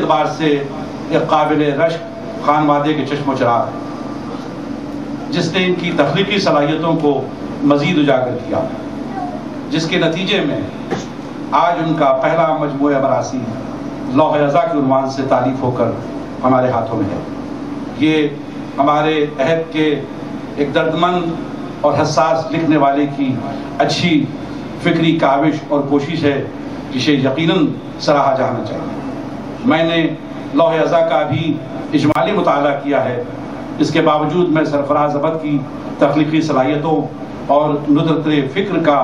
اعتبار سے ایک قابل رشک خانوادے کے چشم و چراغ ہے، جس نے ان کی تخلیقی صلاحیتوں کو مزید اجاگر کیا، جس کے نتیجے میں آج ان کا پہلا مجموعہ براسی لوح ازا کے عنوان سے تالیف ہو کر ہمارے ہاتھوں میں ہے۔ یہ ہمارے عہد کے ایک دردمند اور حساس لکھنے والے کی اچھی فکری کاوش اور کوشش ہے، جسے یقیناً سراہا جانا چاہیے۔ میں نے لوح ازا کا بھی اجمالی مطالعہ کیا ہے، اس کے باوجود میں سرفراز ابد کی تخلیقی صلاحیتوں اور ندرت فکر کا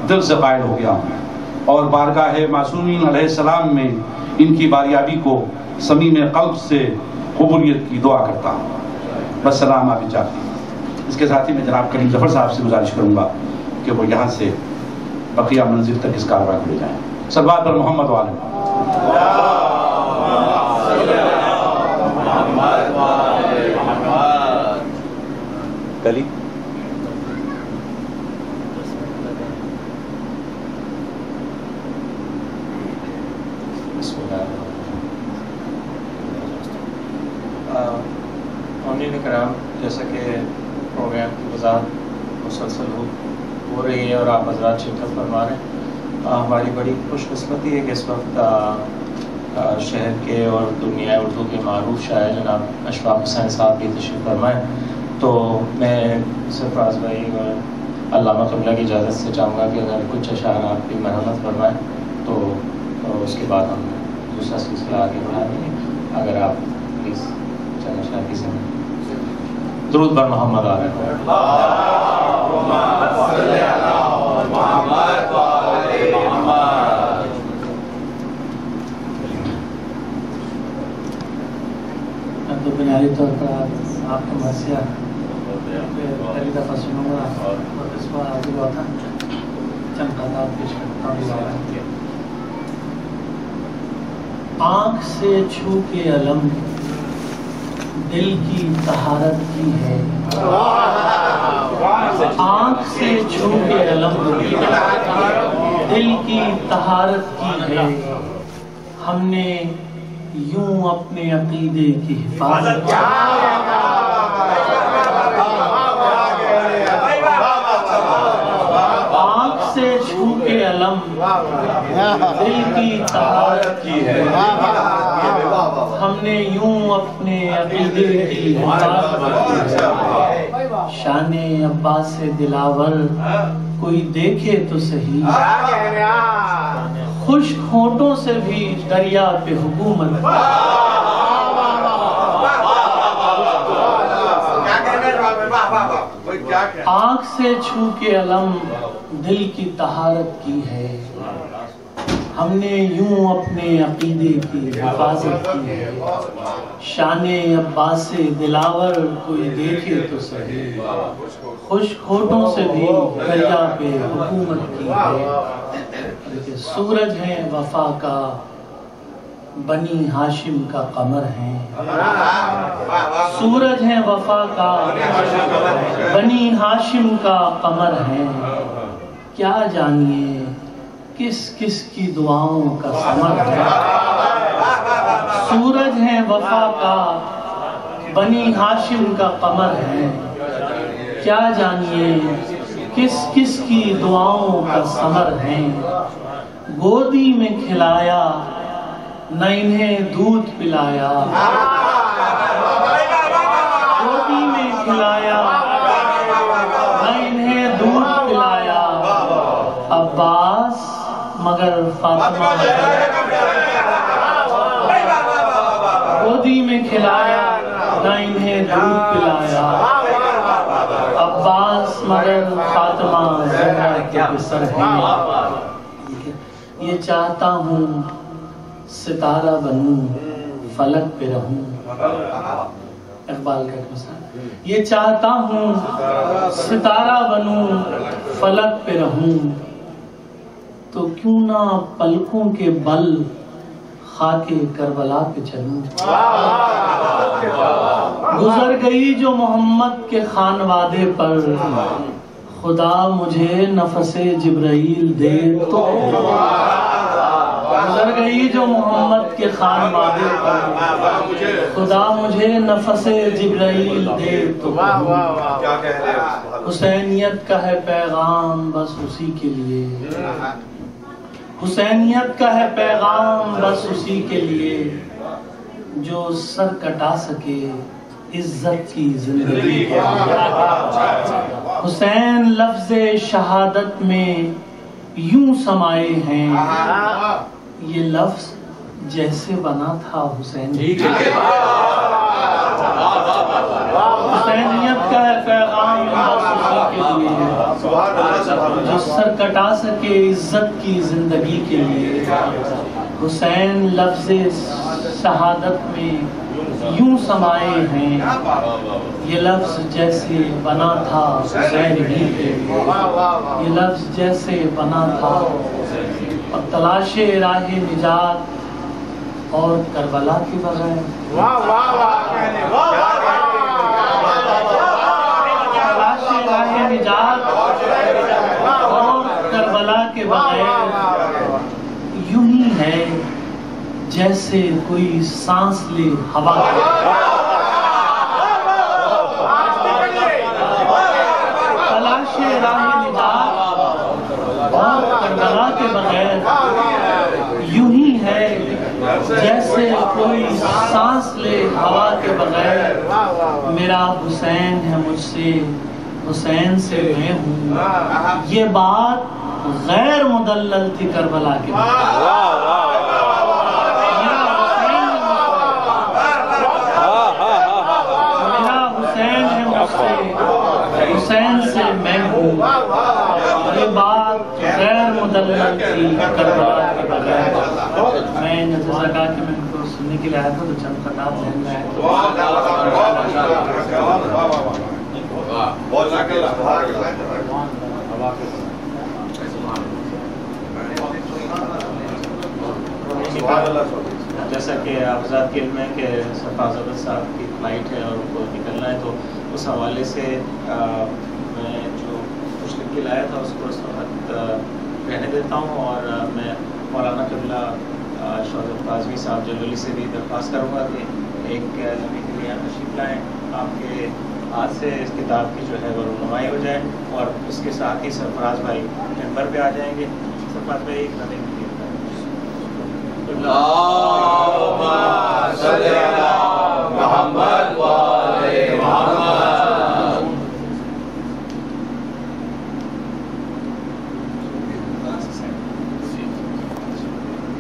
دل سے قائل ہو گیا ہوں، اور بارگاہ معصومین علیہ السلام میں ان کی باریابی کو صمیم قلب سے قبولیت کی دعا کرتا ہوں۔ والسلام آپ جاتی۔ اس کے ساتھ ہی میں جناب کریم ظفر صاحب سے گزارش کروں گا کہ وہ یہاں سے بقیہ منزل تک اس کارروائی کو لے جائیں۔ صلوات پر محمد والے کلی عاملین کرام، جیسا کہ پروگرام کی وضاحت مسلسل ہو رہی ہے اور آپ حضرات شرکت فرما رہے ہیں، ہماری بڑی خوش قسمتی ہے کہ اس وقت شہر کے اور دنیا اردو کے معروف شاعر جناب اشفاق حسین صاحب بھی تشریف فرمائیں۔ تو میں سرفراز بھائی اور علامہ قبلہ کی اجازت سے چاہوں گا کہ اگر کچھ اشعار آپ کی مرحمت فرمائیں تو اس کے بعد ہم دوسرا سلسلہ آگے بڑھا دیں گے۔ اگر آپ پلیز چند اشعار کی سمجھ درود بر محمد آ رہے ہیں۔ تو بنیادی طور پر آپ کا مرثیہ پہلی دفعہ سنوں گا اور اس بار آگے ہوا تھا چند خطاب پیش کرتا ہوں۔ آنکھ سے چھو کے علم دل کی طہارت کی ہے، آنکھ سے چھو کے علم دل کی طہارت کی ہے، ہم نے یوں اپنے عقیدے کی حفاظت کی۔ آنکھ سے چھو کے علم دل کی طہارت کی ہے، ہم نے یوں اپنے عقیدے کی حفاظت کی۔ شان عباس دلاور کوئی دیکھے تو صحیح، خشک ہونٹوں سے بھی دریا پہ حکومت۔ آنکھ سے چھو کے علم دل کی طہارت کی ہے، ہم نے یوں اپنے عقیدے کی حفاظت کی ہے۔ شان عباس دلاور کوئی دیکھے تو صحیح، خشک ہونٹوں سے بھی دریا پہ حکومت کی ہے۔ سورج ہے وفا کا بنی ہاشم کا قمر ہے، سورج ہے وفا کا بنی ہاشم کا قمر ہے، کیا جانیے کس کس کی دعاؤں کا ثمر ہے۔ سورج ہے وفا کا بنی ہاشم کا قمر ہے، کیا جانیے کس کس کی دعاؤں کا ثمر ہے۔ گودی میں کھلایا نہ انہیں دودھ پلایا، گودی میں کھلایا نہ انہیں دودھ پلایا، عباس مگر فاطمہ گودی میں کھلایا نہ انہیں دودھ پلایا، عباس مگر فاطمہ زہرا کے پسر ہیں۔ یہ چاہتا ہوں ستارہ بنوں فلک پہ رہوں، اقبال کا ایک مثال۔ یہ چاہتا ہوں ستارہ بنوں فلک پہ رہوں، تو کیوں نہ پلکوں کے بل خاک کربلا پہ چلوں۔ گزر گئی جو محمد کے خانوادے پر، خدا مجھے نفس جبرائیل دے تو گزر گئی جو محمد کے خانوادے پر، خدا مجھے نفس جبرائیل دے تو حسینیت کا ہے پیغام بس اسی کے لیے، حسینیت کا ہے پیغام بس اسی کے لیے جو سر کٹا سکے عزت کی زندگی کے لیے۔ حسین لفظ شہادت میں یوں سمائے ہیں، یہ لفظ جیسے بنا تھا حسین حسینیت کا ہے پیغام بس اسی کے لیے جو سر کٹا سکے عزت کی زندگی کے لیے۔ حسین لفظ شہادت میں یوں سمائے ہیں، یہ لفظ جیسے بنا تھا حسین ہی کے لیے، یہ لفظ جیسے بنا تھا۔ اور تلاش راہ نجات اور کربلا کے بغیر، تلاش راہ نجات اور کربلا کے بغیر یوں ہی ہے جیسے کوئی سانس لے ہوا کے، تلاش راہ نجات اور کربلا کے بغیر یوں ہی ہے جیسے کوئی سانس لے ہوا کے بغیر۔ میرا حسین ہے مجھ سے، حسین سے میں ہوں، یہ بات غیر مدلل تھی کربلا کے بغیر۔ حسین سے میں ہوں، یہ بات غیر مدلل تھی کربلا کے بغیر۔ میں نے جیسا کہا کہ میں ان کو سننے کے لیے آیا تھا تو چند خطاب ذہن میں آئے۔ جیسا کہ آپ حضرات کے علم ہے کہ سرفراز احمد صاحب کی فلائٹ ہے اور ان کو نکلنا ہے، تو اس حوالے سے میں جو کچھ لکھ کے لایا تھا اس کو اس وقت رہنے دیتا ہوں، اور میں مولانا قبلہ شوکت قاضمی صاحب جلولی سے بھی درخواست کروں گا کہ ایک لمحے کے لیے تشریف لائیں، آپ کے ہاتھ سے اس کتاب کی جو ہے وہ رونمائی ہو جائے، اور اس کے ساتھ ہی سرفراز بھائی ممبر پہ آ جائیں گے۔ سرفراز بھائی ایک لمحے کے لیے محمد والے محمد۔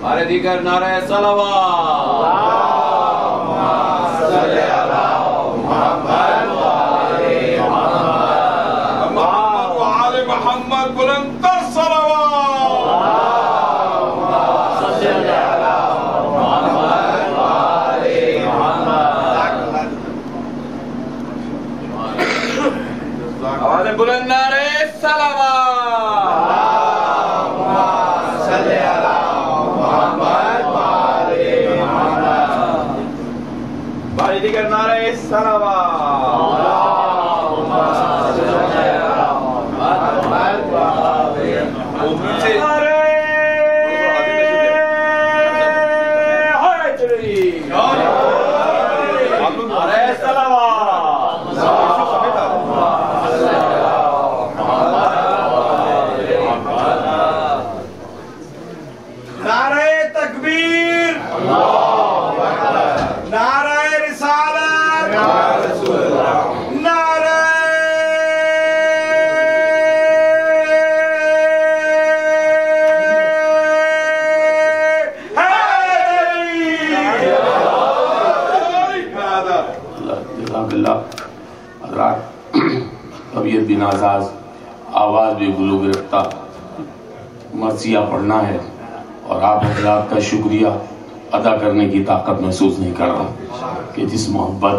ہمارے دیگر نعرہ صلوات، صلی اللہ محمد والے محمد، محمد وآل محمد بلند تر صلوات، صلی اللہ محمد والے محمد۔ آواز بلند نعرہ صلوات، صلی اللہ محمد والے محمد۔ باری دیگر نعرہ صلوات، صلی اللہ محمد والے محمد۔ طبیعت بھی ناساز، آواز بھی گلو گرفتہ، مرثیہ پڑھنا ہے اور آپ حضرات کا شکریہ ادا کرنے کی طاقت محسوس نہیں کر رہا کہ جس محبت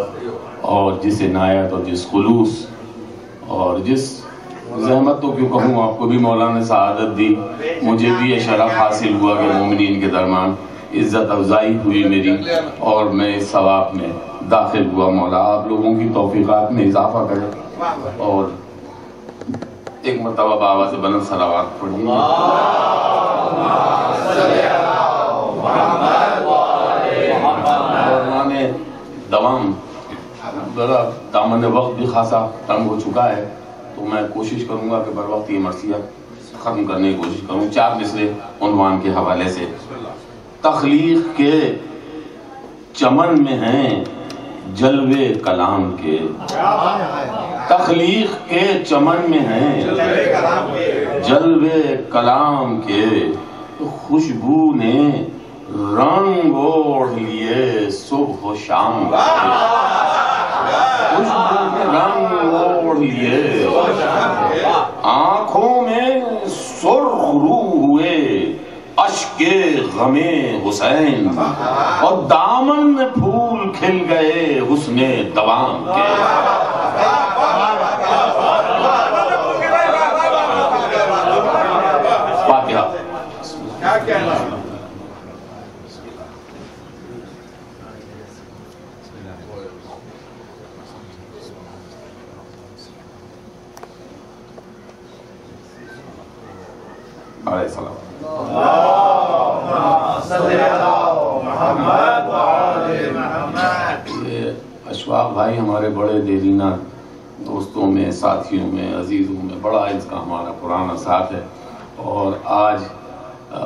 اور جس عنایت اور جس خلوص اور جس زحمت تو کیوں کہوں، آپ کو بھی مولانا سعادت دی، مجھے بھی یہ شرف حاصل ہوا کہ مومنین کے درمیان عزت افزائی ہوئی میری اور میں اس ثواب میں داخل ہوا۔ مولا آپ لوگوں کی توفیقات میں اضافہ کرے اور ایک مرتبہ بابا سے بلند صلوات پڑھیے۔ دوام ذرا دامن وقت بھی خاصا تنگ ہو چکا ہے، تو میں کوشش کروں گا کہ بر وقت یہ مرثیہ ختم کرنے کی کوشش کروں. 4 مصرے عنوان کے حوالے سے. تخلیق کے چمن میں ہیں جلوے کلام کے، تخلیق کے چمن میں ہیں جلوے کلام کے، خوشبو نے رنگ اوڑھ لیے صبح و شام کے، خوشبو نے رنگ اوڑھ لیے، آنکھوں میں سرخ رو ہوئے اشک غم حسین، اور دامن میں پھول کھل گئے حسن دوام کے. فاتحہ. علیہ السلام. اشفاق بھائی ہمارے بڑے دیرینہ دوستوں میں، ساتھیوں میں، عزیزوں میں بڑا اس کا ہمارا پرانا ساتھ ہے، اور آج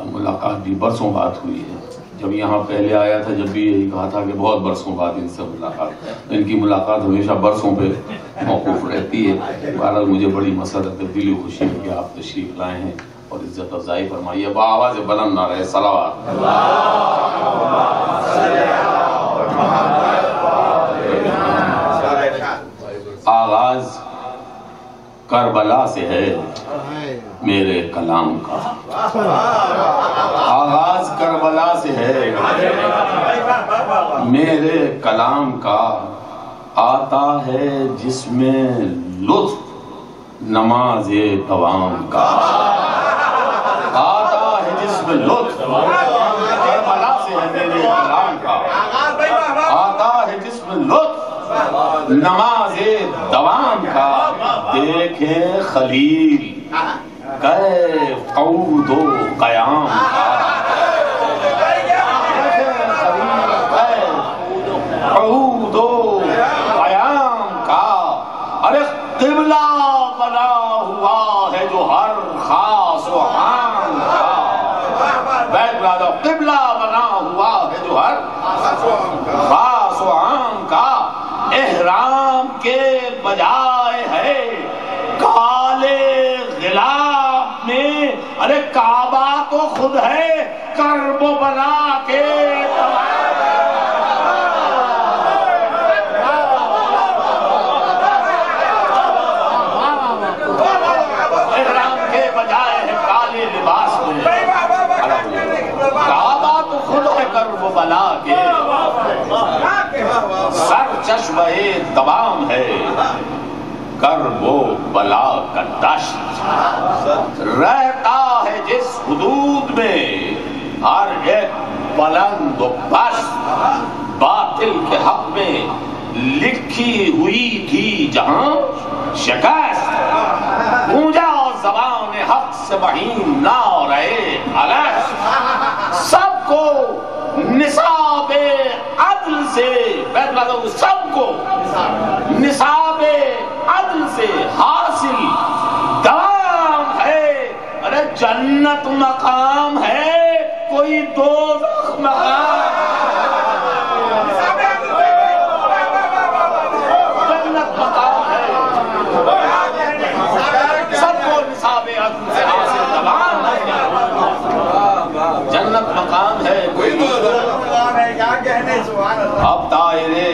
ملاقات بھی برسوں بعد ہوئی ہے. جب یہاں پہلے آیا تھا جب بھی یہی کہا تھا کہ بہت برسوں بعد ان سے ملاقات، ان کی ملاقات ہمیشہ برسوں پہ موقوف رہتی ہے. بہرحال مجھے بڑی مسرت دلی خوشی ہے کہ آپ تشریف لائے ہیں اور عزت افزائی فرمائیے. بآواز بلند نعرہ صلوات. آغاز کربلا سے ہے میرے کلام کا، آغاز کربلا سے ہے میرے کلام کا، آتا ہے جس میں لطف نماز دوام کا، آتا ہے جس میں لطف کربلا سے ہے میرے کلام کا، آتا ہے جس میں لطف نماز دوام کا. دیکھیں خلیل کیف قعود و قیام کا، دیکھیں خلیل کیف قعود و قیام کا. ارے قبلہ بنا ہوا ہے جو ہر خاص و عام کا، بیت لادا قبلہ بنا ہوا ہے جو ہر خاص و عام کا. احرام کے بجائے ہے کالے غلاف میں، ارے کعبہ تو خود ہے کرب و بلا کے. احرام کے بجائے ہے کالے لباس میں، کعبہ تو خود ہے کرب و بلا کے. سر چشمہ دوام ہے کرب و بلا کا دشت، رہتا ہے جس حدود میں ہر ایک بلند و پست، باطل کے حق میں لکھی ہوئی تھی جہاں شکست، گونجا زبان حق سے بہین نہ رہے الست. سب کو نصاب عدل سے، سب کو نصاب عدل سے حاصل دوام ہے. ارے جنت مقام ہے کوئی دوزخ مقام، جنت مقام ہے سب کو نصاب عدل سے حاصل دوام ہے. جنت مقام ہے کوئی دوزخ. اب دائرے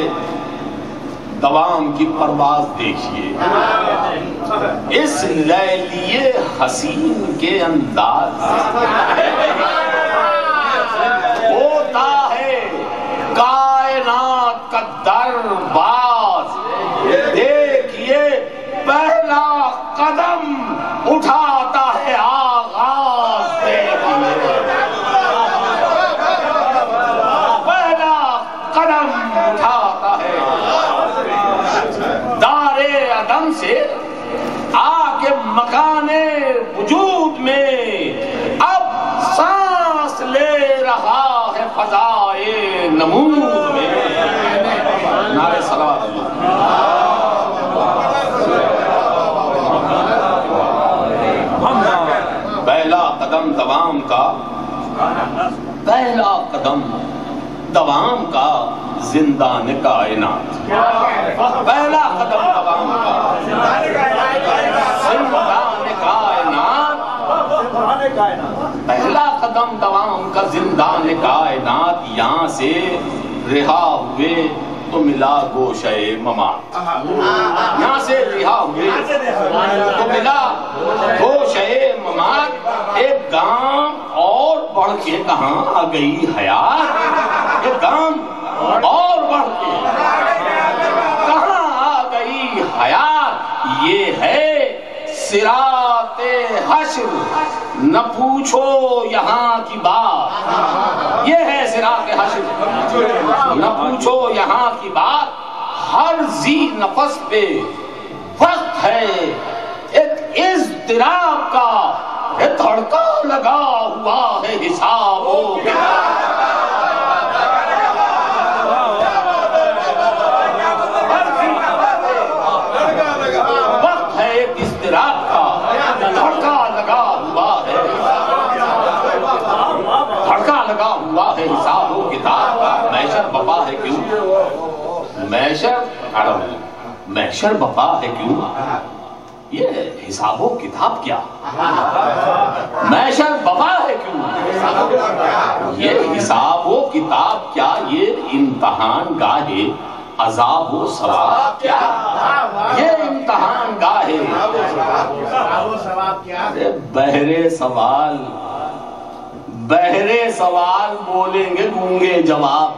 دوام کی پرواز دیکھیے، اس لیلیے حسین کے انداز ہوتا ہے کائنات کا درباز. دیکھیے پہلا قدم اٹھاتا ہے آغاز، دیکھیے قدم اٹھاتا ہے دارے عدم سے آ کے مکان وجود میں. اب سانس لے رہا ہے فضائے نمود میں، قدم دوام کا، پہلا قدم دوام کا زندان کائنات، پہلا قدم دوام کا زندان کائنات، پہلا قدم دوام کا زندان کائنات، یہاں سے رہا ہوئے تو ملا گوشہ ممات، یہاں سے رہا ہوئے تو ملا گوشہ ممات، ایک گام اور بڑھ کے کہاں آ گئی حیات، ایک گام اور بڑھ کے کہاں آ گئی حیات، یہ ہے صراط حشر، نہ پوچھو یہاں کی بات، یہ ہے صراط حشر، نہ پوچھو یہاں کی بات، ہر ذی نفس پہ وقت ہے ایک اضطراب کا، یہ دھڑکا لگا ہوا ہے حساب ہو گیا، وقت ہے ایک اضطراب کا، دھڑکا لگا ہوا ہے، دھڑکا لگا ہوا ہے حساب و کتاب کا، محشر بپا ہے کیوں، محشر بپا ہے کیوں، یہ حساب و کتاب کیا، محشر بپا ہے کیوں، یہ حساب و کتاب کیا، یہ امتحان گاہے عذاب و ثواب کیا، یہ امتحان گاہے بہرے سوال، بہرے سوال بولیں گے گونگے جواب،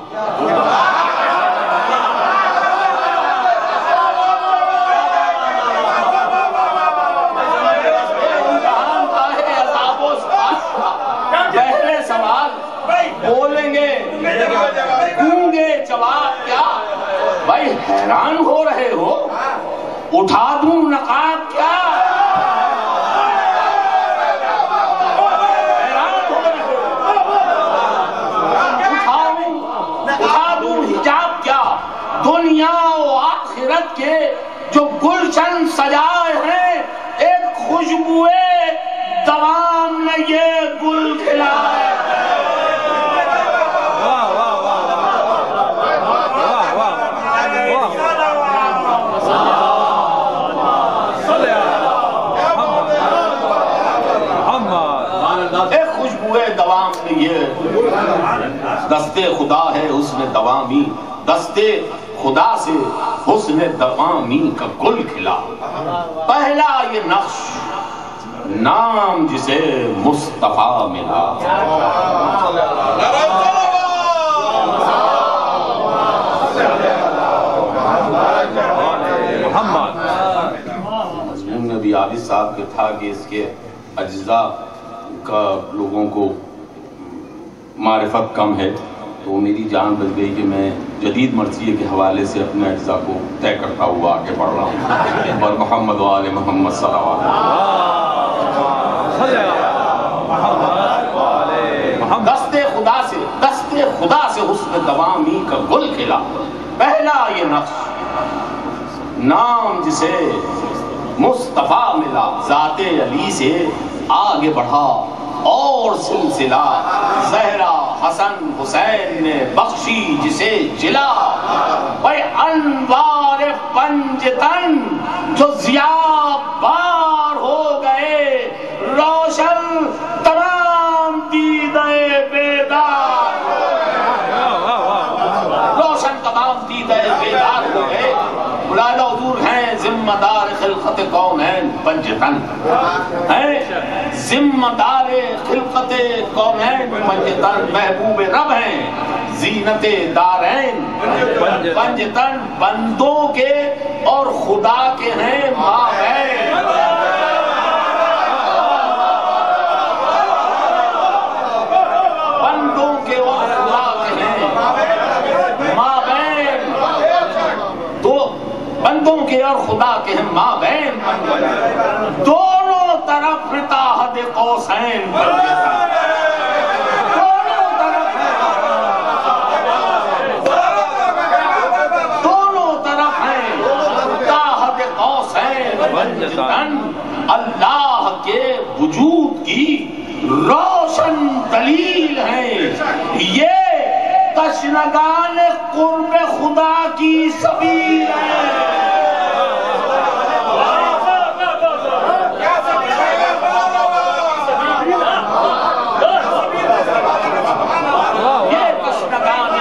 بولیں گے گونگے جواب کیا، بھائی حیران ہو رہے ہو، اٹھا دوں نقاب کیا، حیران ہو رہے ہو، اٹھا دوں حجاب کیا، دنیا و آخرت کے جو گلشن سجائے ہیں، ایک خوشبوئے دوام نے یہ گل کھلائے، ایک خوشبوئے دوام نے یہ، دستے خدا ہے حسن دوامی، دستے خدا سے حسن دوامی کا گل کھلا، پہلا یہ نقش نام جسے مصطفیٰ ملا، مضمون نبی عابد صاحب کے تھا کہ اس کے اجزاء کا لوگوں کو معرفت کم ہے، تو میری جان بچ گئی کہ میں جدید مرثیے کے حوالے سے اپنے اجزاء کو طے کرتا ہوا آگے بڑھ رہا ہوں، اور محمد و آل محمد صلی اللہ علیہ وسلم، دستے خدا سے حسن دوامی کا گل کھلا، پہلا یہ نقش نام جسے مصطفیٰ ملا، ذات علی سے آگے بڑھا اور سلسلہ، زہرا حسن حسین نے بخشی جسے جلا، بھائی انوار پنجتن جو ضیاء بار ہو گئے، روشن تمام دیدے بیدار، روشن تمام دیدے بیدار ہو گئے، مولانا حضور ہیں ذمہ دار خلقت کونین پنجتن، ہیں ذمہ دار خلقت کونین پنجتن، محبوب رب ہیں زینت دارین پنجتن، بندوں کے اور خدا کے ہیں مابین، بندوں کے اور خدا کے ہیں مابین، دو بندوں کے اور خدا کے ہیں مابین، دونوں طرف حد قوسین، دونوں طرف ہیں حد قوسین، اللہ کے وجود کی روشن دلیل ہیں، یہ تشنگان قرب خدا کی سبیل ہے۔ یہ تشنگان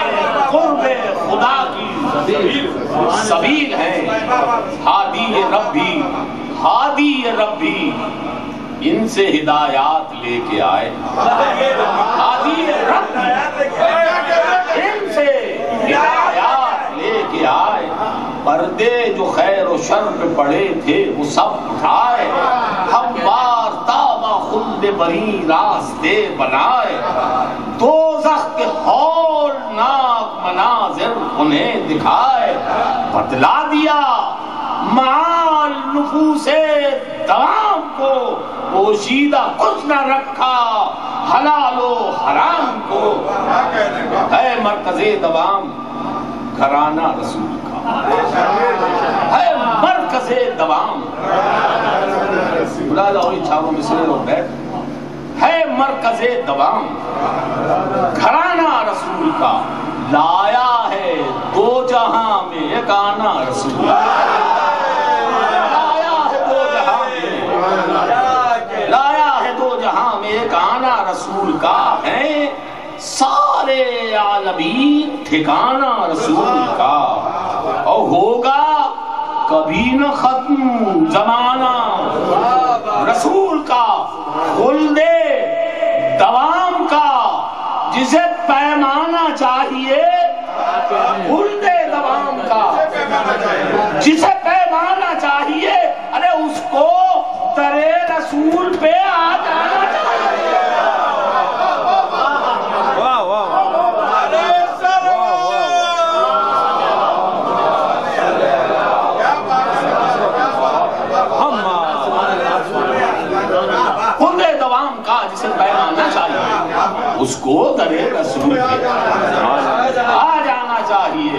قرب خدا کی سبیل ہے۔ ہادی ربی، ہادی ربی، ان سے ہدایات لے کے آئے۔ ہادی ربی، ان سے ہدایات لے کے آئے۔ پردے جو خیر و شر پہ پڑے تھے وہ سب اٹھائے، ہموار تابہ خلد بری راستے بنائے۔ دوزخ کے ہولناک مناظر انہیں دکھائے، بتلا دیا معال نفوس دوام کو، پوشیدہ کچھ نہ رکھا حلال و حرام کو۔ ہے مرکز دوام گھرانہ رسول کا، ہے مرکز دوام، بلا لاؤ چھاؤں میں سے لوگ بیٹھ، ہے مرکز دوام گھرانہ رسول کا۔ لایا ہے دو جہاں میں ایک آنا رسول کا، لایا ہے دو جہاں میں، لایا ہے دو جہاں میں ایک آنا رسول کا، ہے سارے عالمین ٹھکانہ رسول کا۔ اور ہوگا کبھی نہ ختم زمانہ رسول کا، خلد دوام کا، جسے پیمانہ چاہیے خلد دوام کا، جسے پیمانہ چاہیے ارے اس کو درے رسول پہ آ جانا چاہیے۔ خلد دوام کا جسے پیمانہ چاہیے اس کو درے رسول پہ آ جانا چاہیے۔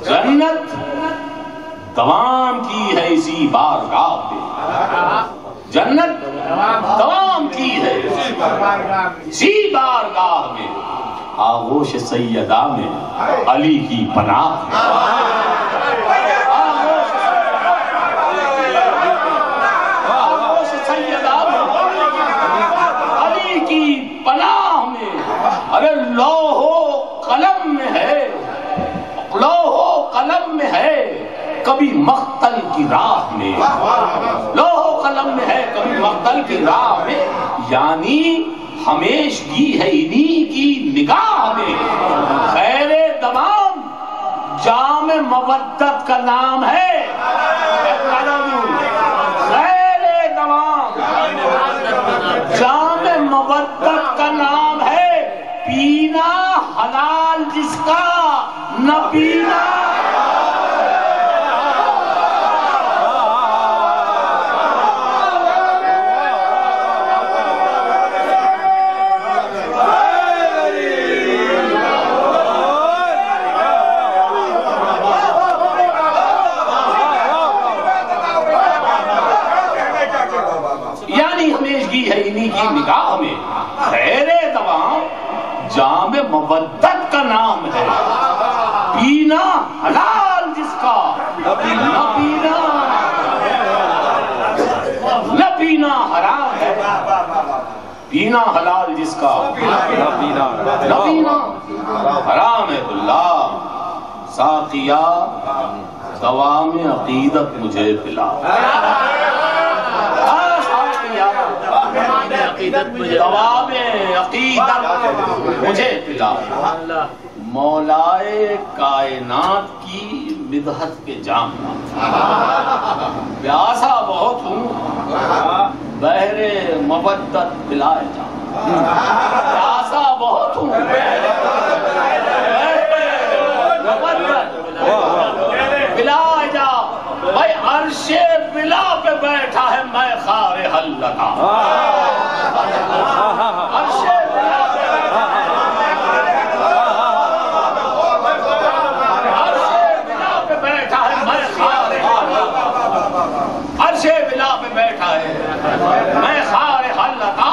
جنت دوام کی ہے اسی بارگاہ میں، جنت دوام کی ہے اسی بارگاہ میں، آغوش سیدہ میں علی کی پناہ میں، آغوش سیدہ میں علی کی پناہ میں۔ ارے لوح و قلم میں ہے، لوح و قلم میں ہے کبھی مقتل کی راہ میں، لوح و قلم میں ہے کبھی مقتل کی راہ میں، یعنی ہمیشگی ہے انہی کی نگاہ میں۔ خیر دوام جام مودت کا نام ہے، خیر دوام جام مودت کا نام ہے، پینا حلال جس کا نہ پینا۔ کی نگاہ میں خیر دوام جام مودت کا نام ہے، پینا حلال جس کا نہ پینا حرام ہے، پینا حلال جس کا نہ پینا حرام ہے۔ اللہ ساقیہ دوام عقیدت مجھے پلا، دوام عقیدت مجھے پلا، مولائے کائنات کی مدحت کے جام، پیاسا بہت ہوں بحر مودت پلائے جا، پیاسا بہت ہوں پلائے جا، بھائی عرش بلا پہ بیٹھا ہے میں خار حلتا، عرش بلا پہ بیٹھا ہے میں خار حلتا، عرش بلا پہ بیٹھا ہے میں خار حلتا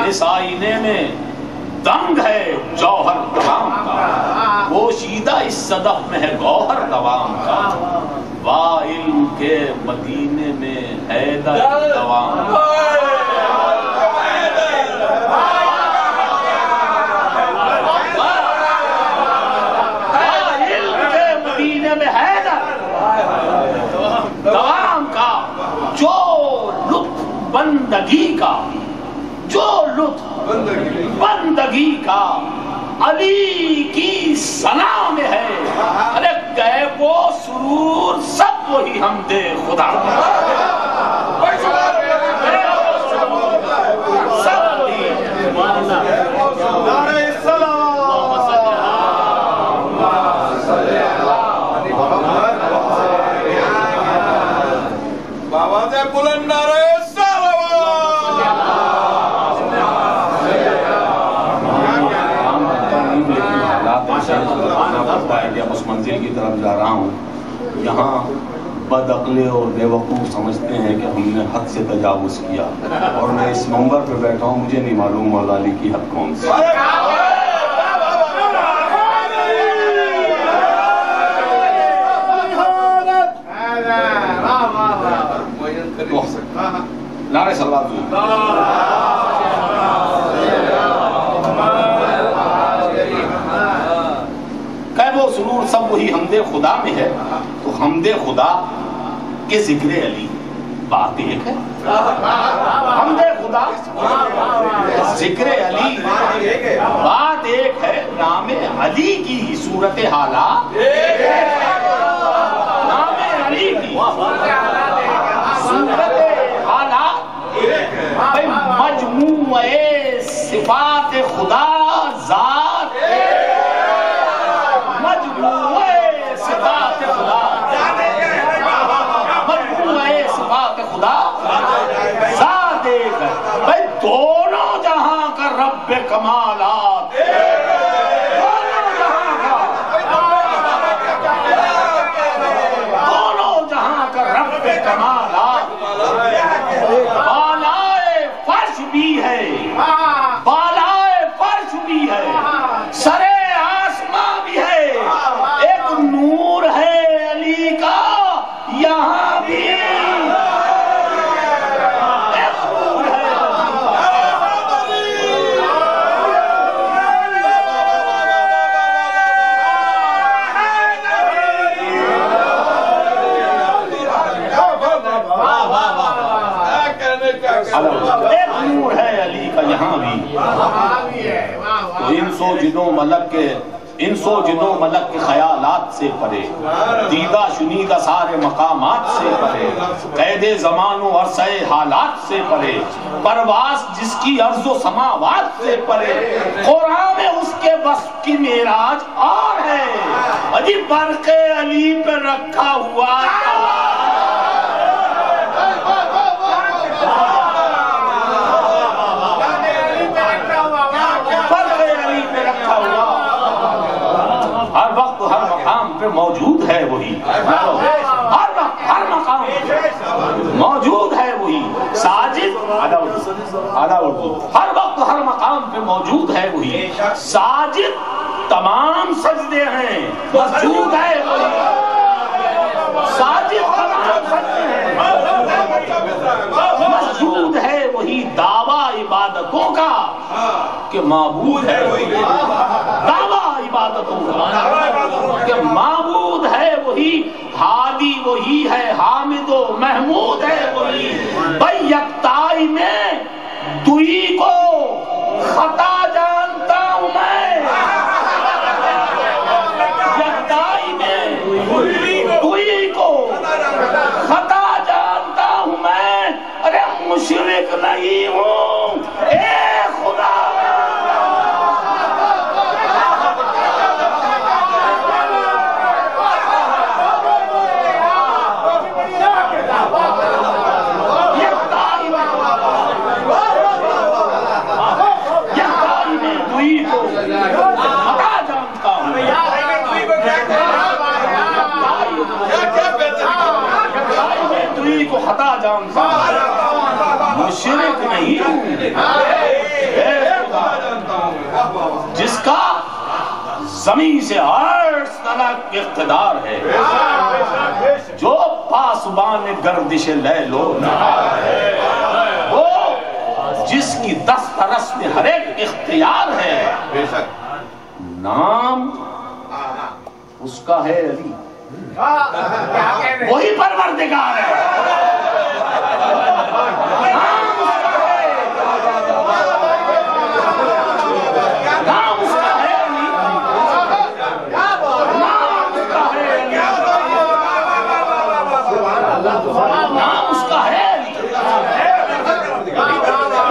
اس آئینے میں دنگ ہے جوہر دوام کا، پوشیدہ اس صدف میں ہے گوہر دوام کا، واہ علم کے مدینے میں حیدر دوام کا۔ دوام کا جو لطف بندگی کا، جو لطف بندگی کا علی کی ثنا میں ہے، ارے غیب و سرور سب وہی حمد خدا، سب وہی بلند نعرہ اس منزل کی طرف جا رہا ہوں، یہاں بد عقلے اور بے وقوف سمجھتے ہیں کہ ہم نے حد سے تجاوز کیا، اور میں اس منبر پہ بیٹھا ہوں، مجھے نہیں معلوم مولا علی کی حد کون سی۔ نعرہ صلوات وہ سرور سب وہی حمد خدا میں ہے، تو حمد خدا کے ذکر علی بات ایک ہے، حمد خدا ذکر علی بات ایک ہے، نام علی کی صورت حالات، نام علی کی صورت حالات مجموعہ صفات خدا ذات، مجموعہ صفات خدا، مجموعہ صفات خدا ذات ایک ہے، بھائی دونوں جہاں کا رب کمالات، دونوں جہاں کا رب کمالات، بالائے فرش بھی ہے، بالائے فرش بھی ہے، سرے آسماں بھی ہے، ایک نور ہے علی کا یہاں بھی، ایک نور ہے۔ ایک نور ہے علی کا یہاں بھی، تو ان سو جنوں ملک کے خیالات سے پرے، دیدہ شنیدہ سارے مقامات سے پرے، قید زمان و عرصہ حالات سے پرے، پرواز جس کی ارض و سماوات سے پرے، قرآن میں اس کے وصف کی معراج اور ہے، عجیب برق علی پہ رکھا ہوا ہر وقت ہر مقام پہ موجود ہے وہی، ہر وقت ہر مقام موجود ہے وہی، ساجد آدھا اردو، ہر وقت ہر مقام پہ موجود ہے وہی، ساجد تمام سجدے ہیں، مسجود ہے وہی، ساجد تمام سجدے ہیں، مسجود ہے وہی، دعویٰ عبادتوں کا کہ معبود ہے وہی، دعویٰ عبادتوں کا کہ معبود ہے وہی، ہادی وہی ہے، حامد و محمود ہے وہی، بھائی یکتائی میں دوئی کو خطا جانتا ہوں میں، یکتائی میں دوئی کو خطا جانتا ہوں میں، ارے مشرک نہیں ہوں، اے خدا خطا جانتا ہوں، مشرک نہیں ہوں، اے جس کا زمین سے عرش تلک اقتدار ہے، جو پاسبان گردش لیل و نہار ہے، وہ جس کی دست رس میں ہر ایک اختیار ہے، نام اس کا ہے علی، وہی پروردگار ہے، نام اس کا ہے، نام اس کا ہے علی، نام اس کا ہے علی، نام اس کا ہے علی،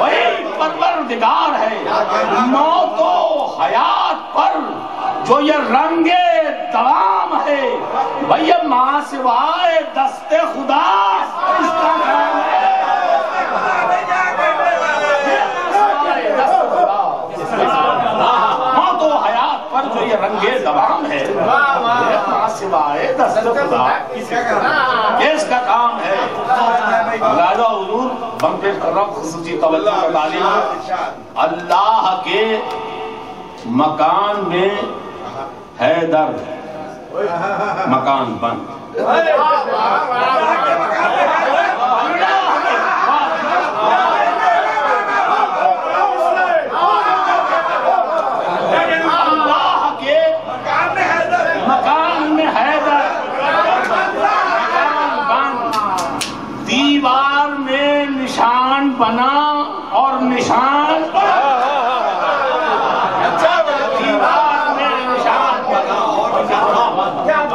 وہی پروردگار ہے، موت و حیات پر جو یہ رنگ دوام ہے، بھئی ماں سوائے دست خدا اس کا نام ہے، موت و حیات پر جو یہ رنگ دوام ہے، ماں سوائے دست خدا اس کا کام ہے۔ لہذا حضور بم پہ رب خصوصی توجہ کا تعلیم، اللہ کے مکان میں حیدر مکان بند، اللہ کے مکان میں حیدر مکان بند، دیوار میں نشان بنا اور نشان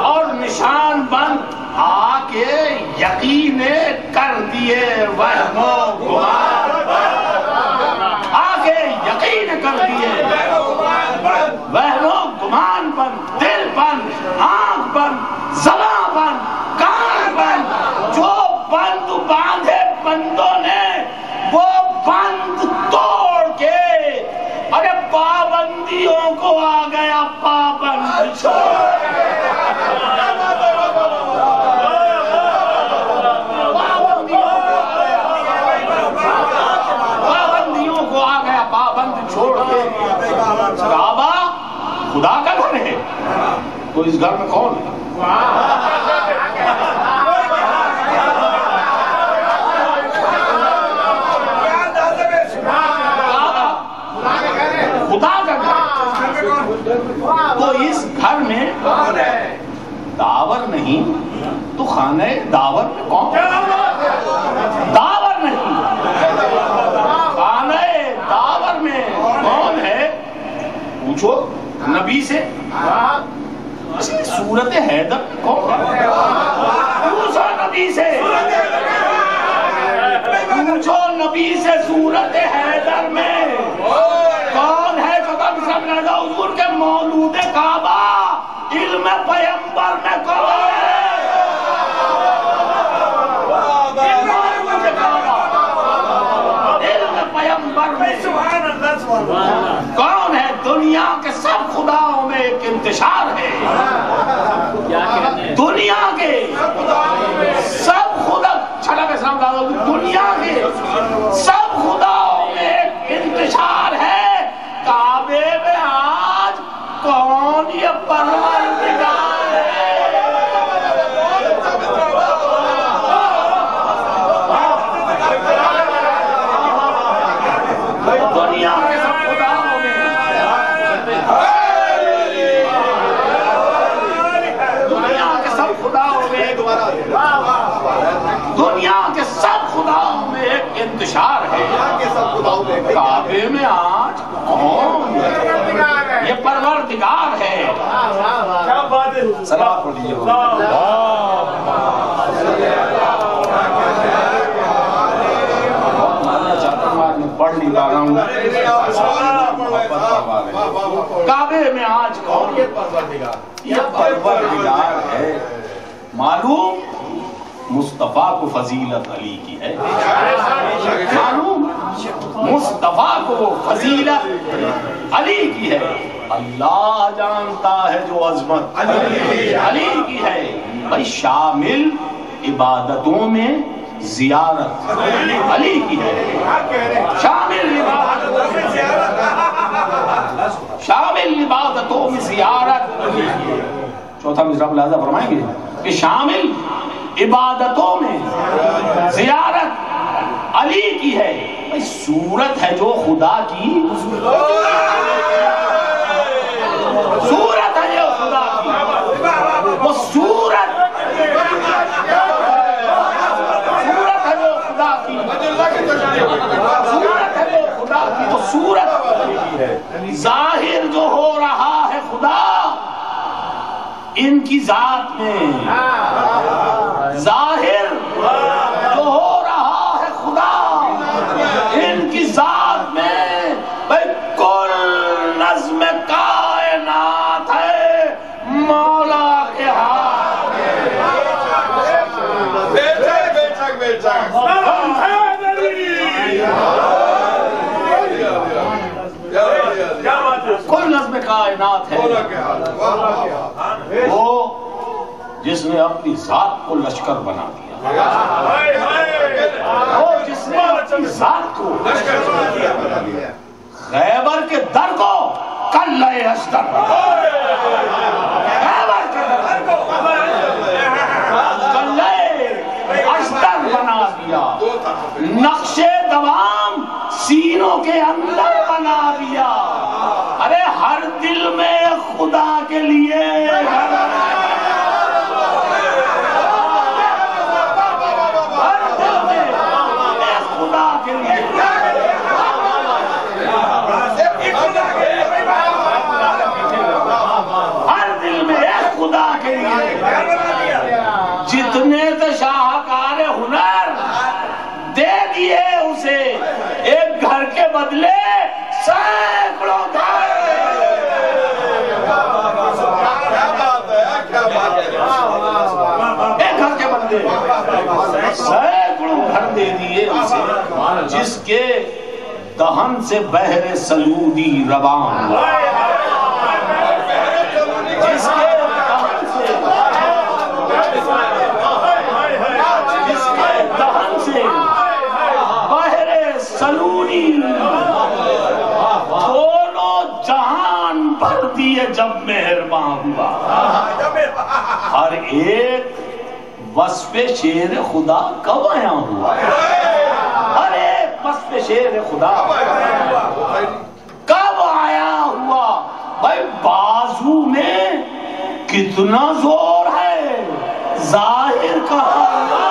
اور نشان بند آ کے یقین کر دیے وہم و گمان، آ کے یقین کر دیے وہم و گمان بند، دل بند، آنکھ بند، زبان بند، کان بند، جو بند باندھے بندوں نے وہ بند توڑ کے ارے پابندیوں کو آ گیا پابند چھوڑ، پابندیوں کو آ گیا پابند چھوڑ کے۔ کعبہ خدا کا گھر ہے تو اس گھر میں کون ہے؟ خدا کا گھر، تو اس گھر میں داور نہیں تو خانہ داور میں کون؟ داور نہیں، خانہ داور میں کون ہے؟ پوچھو نبی سے، سورت حیدر کون ہے؟ پوچھو نبی سے، پوچھو نبی سے سورت حیدر میں کون ہے؟ جو کم سب رضا حضور کے مولود کعبہ علم پیمبر میں کون ہے؟ علم پیمبر میں کون ہے؟ دنیا کے سب خداؤں میں ایک انتشار ہے، دنیا کے سب خدا چھڑا کے سلام دادا، دنیا کے سب خداؤں میں ایک انتشار ہے، کعبے میں آج کون یہ پروردگار ہے؟ دنیا کے سب خداؤں میں، دنیا کے سب خداؤں میں، دنیا کے سب خداؤں میں ایک انتشار ہے، کعبے میں آج کون یہ پروردگار ہے؟ سلام پڑھیے، پڑھ نہیں پا رہا ہوں، کعبے میں آج کون یہ پروردگار ہے؟ معلوم مصطفیٰ کو فضیلت علی کی ہے، معلوم مصطفیٰ کو فضیلت علی کی ہے، اللہ جانتا ہے جو عظمت علی کی ہے، بھائی شامل عبادتوں میں زیارت علی کی ہے، شامل عبادتوں میں زیارت شامل عبادتوں میں زیارت. چوتھا مصرع لہذا فرمائیں گے کہ شامل عبادتوں میں زیارت علی کی ہے. صورت ہے جو خدا کی، صورت ہے جو خدا کی، وہ صورت ہے جو خدا کی، صورت ہے جو خدا کی، وہ صورت. ظاہر جو ہو رہا ہے خدا ان کی ذات میں، ظاہر جو ہو رہا ہے خدا ان کی ذات میں. بھئی کل نظم کائنات ہے مولا کے ہاتھ میں. کل نظم کائنات ہے وہ جس نے اپنی ذات کو لشکر بنا دیا، وہ جس نے اپنی ذات کو خیبر کے در کو قلعہ اشتر، خیبر کے در کو قلعہ اشتر بنا دیا، نقش دوام سینوں کے اندر بنا دیا. ارے ہر دل میں خدا کے لیے خدا کے لیے ہر دل میں ایک خدا کے لیے. جتنے تو شاہکار ہنر دے دیے اسے ایک گھر کے بدلے سینکڑوں گھر. ایک گھر کے بدلے سینکڑوں گھر دے دیے اسے، جس کے دہن سے بحر سلودی روان ہوا، جس کے دہن سے بحر سلودی دونوں جہان بھر دیے جب مہربان ہوا. ہر ایک وصف شیر خدا کب آیا ہوا، ہر ایک وصف شیر خدا کب آیا ہوا. بھائی بازو میں کتنا زور ہے، ظاہر کہاں ہوا.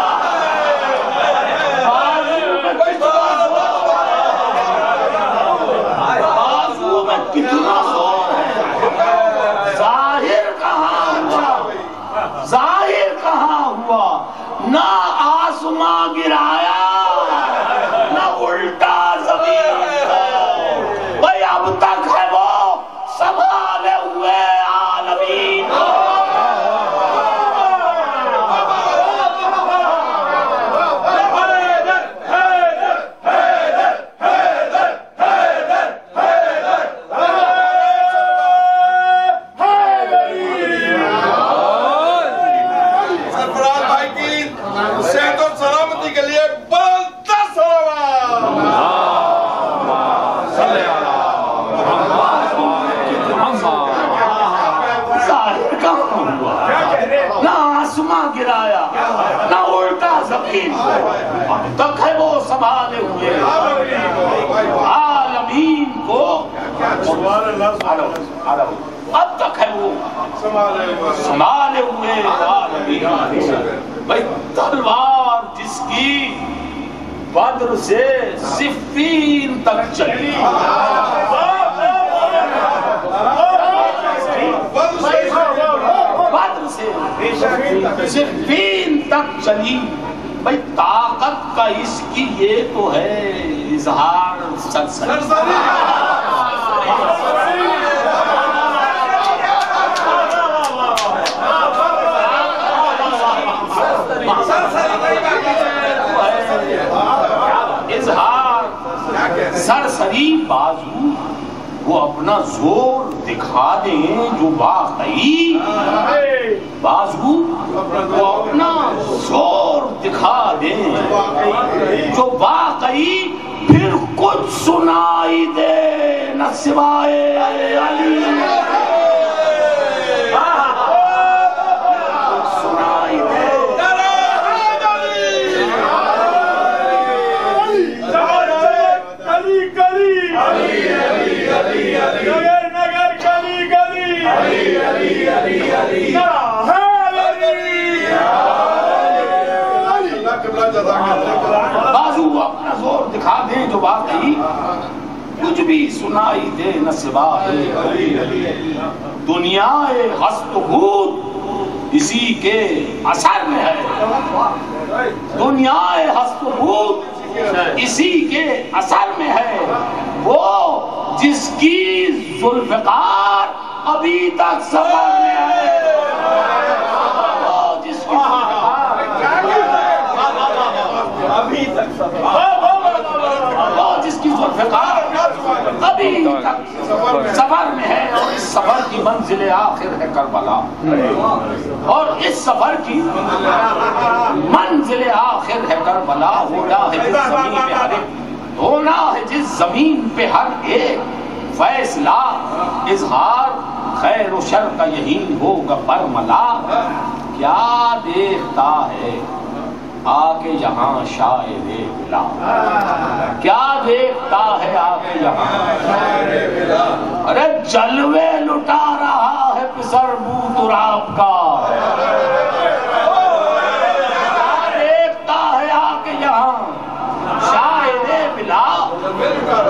بازو میں کتنا زور ہے، ظاہر کہاں ہوا، ظاہر کہاں ہوا. نہ آسماں گرایا نہ الٹا زمین کو. بھئی اب تک ہے وہ سنبھالے ہوئے عالمین کو. گرایا نہ الٹا زمین کو، اب تک ہے وہ سنبھالے ہوئے عالمین کو. اب تک ہے وہ سنبھالے ہوئے عالمین. بھئی تلوار جس کی بدر سے صفین تک چلی، بدر سے صفین تک چلی. بھئی طاقت کا اس کی یہ تو ہے اظہار سرسری. اظہار سرسری بازو وہ اپنا زور دکھا دیں جو واقعی، بازو وہ اپنا زور دکھا دیں جو واقعی، پھر کچھ سنائی دے نہ سوائے علی، سنائی دے بازو اپنا زور دکھا دیں جو بات تھی، کچھ بھی سنائی دے نہ سوائے دنیا ہست خود اسی کے اثر میں ہے، دنیا ہست خود اسی کے اثر میں ہے، وہ جس کی ذوالفقار ابھی تک سفر میں ہے، وہ جس کی ابھی تک جس کی ذوالفقار ابھی تک سفر میں ہے، اور اس سفر کی منزل آخر ہے کربلا، اور اس سفر کی منزل آخر ہے کربلا، ہونا ہے جس زمین پہ ہر ایک، ہونا ہے جس زمین پہ ہر ایک فیصلہ، اظہار خیر و شر کا یہی ہوگا برملا، کیا دیکھتا ہے آ کے یہاں شاعر بلا، کیا دیکھتا ہے آ کے یہاں، ارے جلوے لٹا رہا ہے پسر بو تراب کا، کیا دیکھتا ہے آ کے یہاں شاعر بلا،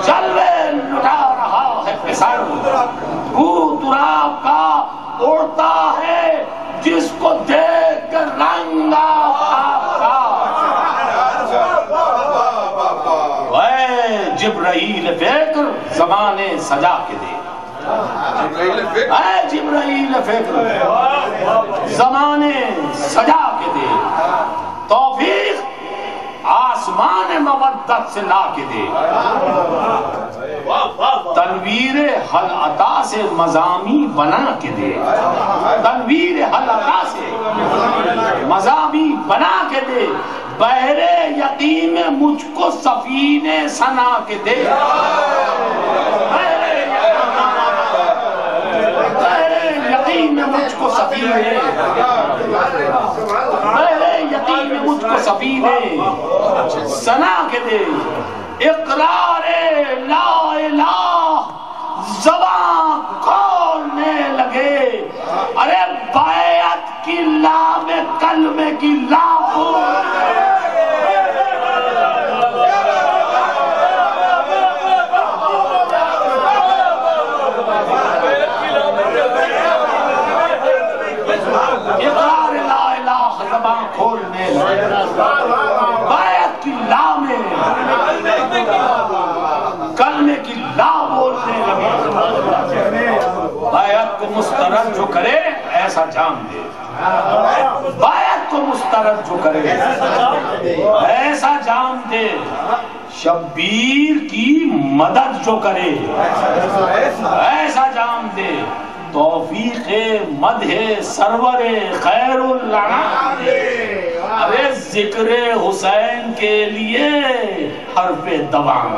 جلوے لٹا رہا ہے پسر بو تراب کا، اڑتا ہے جس کو دیکھ کر رنگا جبرائیل فکر زمانے سجا کے دے، اے جبرائیل فکر زمانے سجا کے دے، توفیق آسمان مودت سے لا کے دے، تنویر حل عطا سے مضامی بنا کے دے، تنویر حل عطا سے مضامی بنا کے دے، بحرے یقین میں مجھ کو سفینے سنا کے دے، بحرے یقین میں مجھ کو سفینے، بحرے یقین میں مجھ کو سفینے سنا کے دے، اقرار لا الہ زباں کھولنے لگے، ارے بیعت کی لا میں کلمے کی لا اقرار لا الہ زباں کھولنے لگے، بیعت کی لا میں کلمے کی لا بولنے لگے، بیعت کو مسترد جو کرے ایسا جام دے، بیعت کو مسترد جو کرے ایسا جام دے، شبیر کی مدد جو کرے ایسا جام دے، توفیق مدح سرور خیر الانام دے، ارے ذکر حسین کے لیے حرف دوام،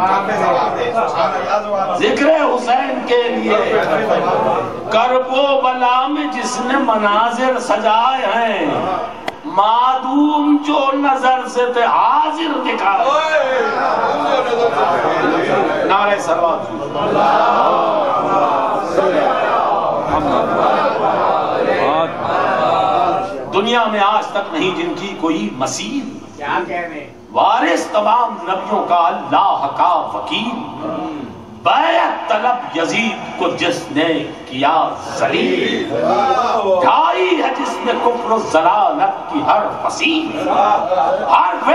ذکر حسین کے لیے کرب و بلا میں جس نے مناظر سجائے ہیں، معدوم جو نظر سے تھے حاضر دکھا، نعرہ سلوات، دنیا میں آج تک نہیں جن کی کوئی مثیل، وارث تمام نبیوں کا اللہ کا وکیل، بیعت طلب یزید کو جس نے کیا ذلیل، ڈھائی ہے جس نے کفر و ضلالت کی ہر فصیل، حرف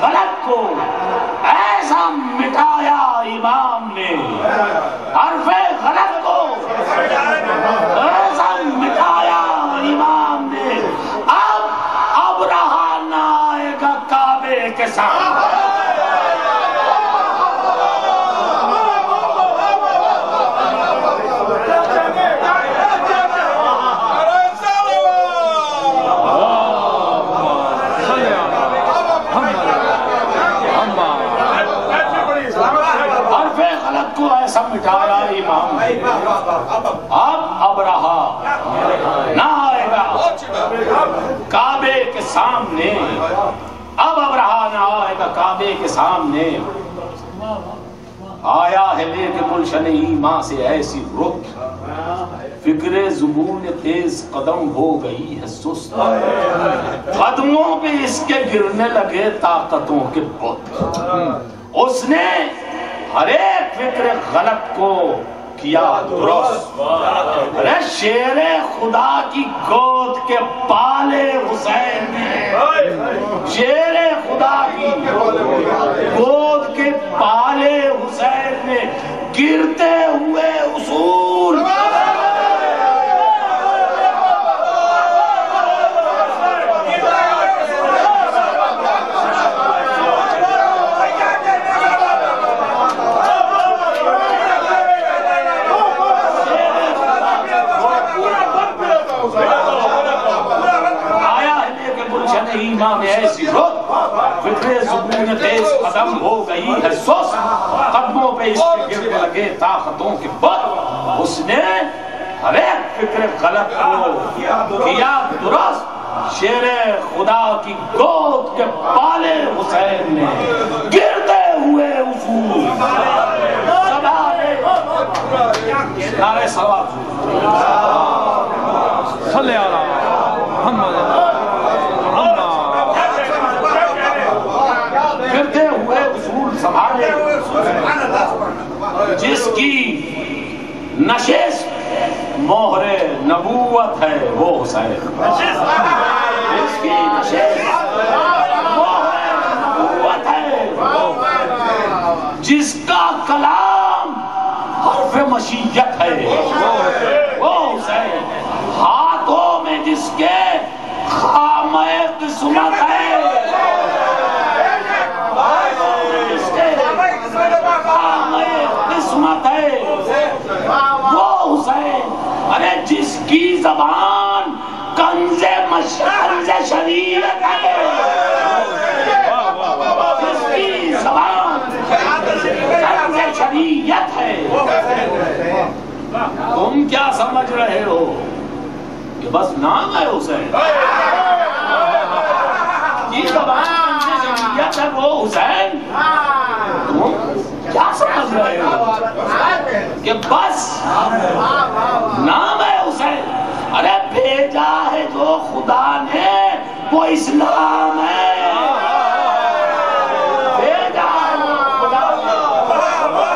غلط کو ایسا مٹایا امام نے، حرف غلط کو ایسا مٹایا امام نے، اب رہا نہ آئے گا کعبے کے سامنے، کعبے کے سامنے آیا ہے لے کے گلشن ایمان سے ایسی رخ، فکر زبون تیز قدم ہو گئی ہے سست، قدموں پہ اس کے گرنے لگے طاقتوں کے بت، اس نے ہر ایک فکر غلط کو کیا درست، ارے شیر خدا کی گود کے پالے حسین نے، شیر خدا کی گود کے پالے حسین نے گرتے ہوئے اصول ایمان ایسی رخ، فکر زبون تیز قدم ہو گئی ہے سست، قدموں پہ اس کے گرنے لگے طاقتوں کے بت، اس نے ہر ایک فکر غلط کو کیا درست، شیر خدا کی گود کے پالے حسین نے گرتے ہوئے اصول نعرہ ثواب صلی اللہ محمد سنبھالے، جس کی نشست مہر نبوت ہے وہ حسین، جس کی نشست مہر نبوت ہے، جس کا کلام حرف مشیت ہے وہ حسین، ہاتھوں میں جس کے خامہ قسمت ہے قسمت ہے وہ حسین، ارے جس کی زبان کنز شریعت ہے، جس کی زبان کنز شریعت ہے، تم کیا سمجھ رہے ہو کہ بس نام ہے حسین؟ کی زبان کنز شریعت ہے وہ حسین، تم کیا سمجھ رہے ہو کہ بس نام ہے حسین؟ ارے بھیجا ہے جو خدا نے وہ اسلام ہے، بھیجا ہے جو خدا نے وہ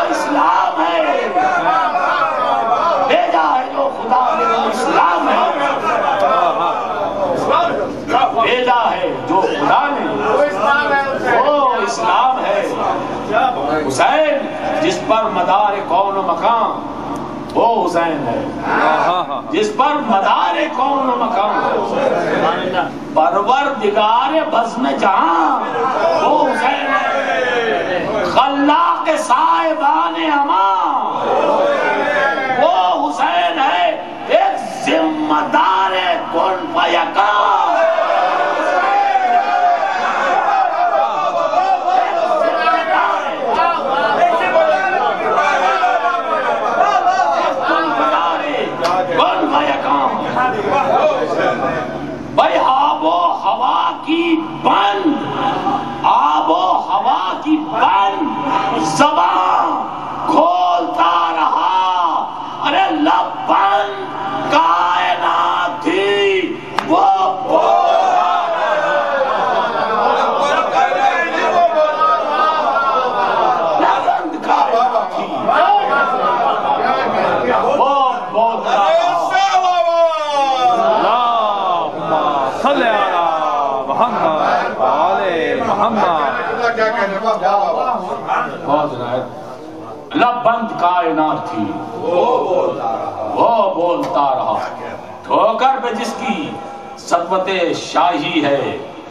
اسلام ہے، بھیجا ہے جو خدا نے وہ اسلام ہے، بھیجا ہے جو خدا نے وہ اسلام ہے، حسین جس پر مدار کون و مقام وہ حسین ہے، جس پر مدار کون و مقام پروردگار بزم جہاں وہ حسین ہے، خلاق صاحبان امان وہ حسین ہے، ایک ذمہ دار کن فیکان بھائی آب و ہوا کی بند، آب و ہوا کی بند زبان کھولتا رہا، ارے لب بند کائنات تھی وہ لب بند کائنات تھی وہ بولتا رہا، ٹھوکر پہ جس کی سطوت شاہی ہے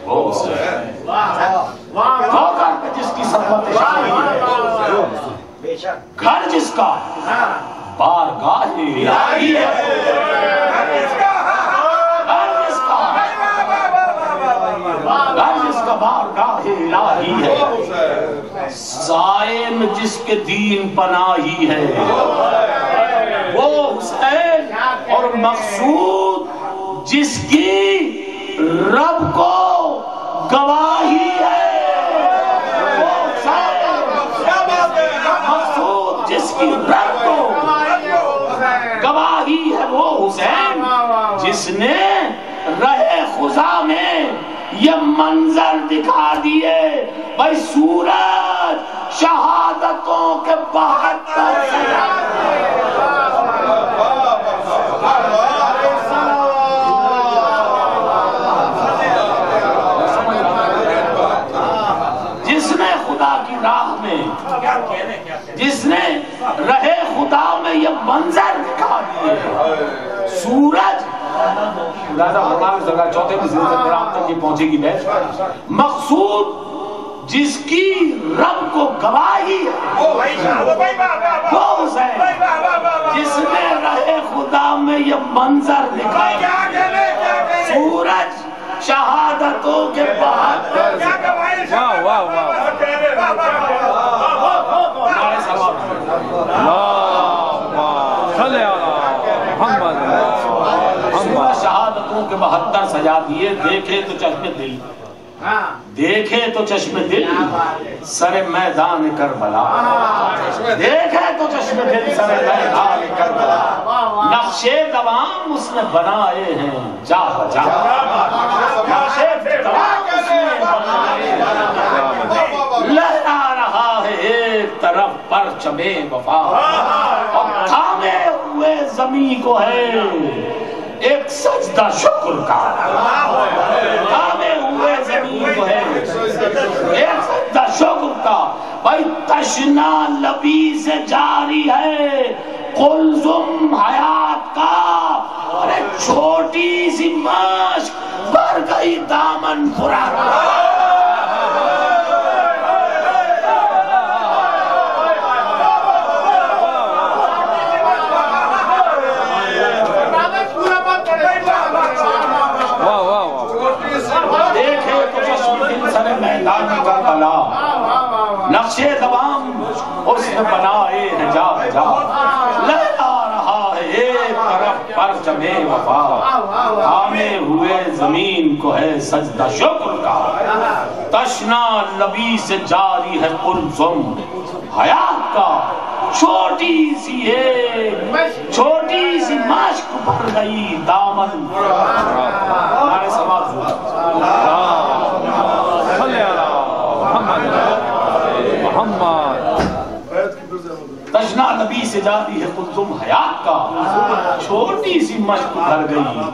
وہ حسین، ٹھوکر پہ جس کی سطوت شاہی ہے، گھر جس کا بارگاہ الہی ہے، گھر جس کا بارگاہ الہی ہے، زائم جس کے دین پناہی ہے وہ حسین، اور مقصود جس کی رب کو گواہی ہے وہ مقصود جس کی رب کو گواہی ہے وہ حسین جس نے رہے خدا میں یہ منظر دکھا دیے بھائی سورج شہادتوں کے 72 جس نے خدا کی راہ میں جس نے رہے خدا میں یہ منظر دکھا دیے سورج چوتھے تک یہ پہنچے گی مقصود جس کی رب کو گواہی ہے وہ حسین جس نے رہے خدا میں یہ منظر دکھا سورج شہادتوں کے بعد شہادتوں کے 72 سجا دیے دیکھے تو چشم دل دیکھے تو چشم دل سر میدان کربلا دیکھے تو چشم دل سر میدان کربلا نقشے دوام اس نے بنائے ہیں جا بجا نقشے دوام اس نے بنائے ہیں لہرا رہا ہے ایک طرف پرچم وفا اور تھامے ہوئے زمین کو ہے ایک سجدہ شکر کا تھامے ہوئے زمین کو ہے ایک سجدہ شکر کا بھائی تشنا لبی سے جاری ہے قلزم حیات کا ارے چھوٹی سی مشک بھر گئی دامن فرات نقشے دوام اس نے بنائے ہیں جا بجا لہرا رہا ہے ایک طرف پرچم وفا تھامے ہوئے زمین کو ہے سجدہ شکر کا تشنا لبی سے جاری ہے قلزم حیات کا چھوٹی سی مشک بھر گئی دامن ہمارے سماج تشنا نبی سے جاتی ہے قلزم حیات کا چھوٹی سی مشک بھر گئی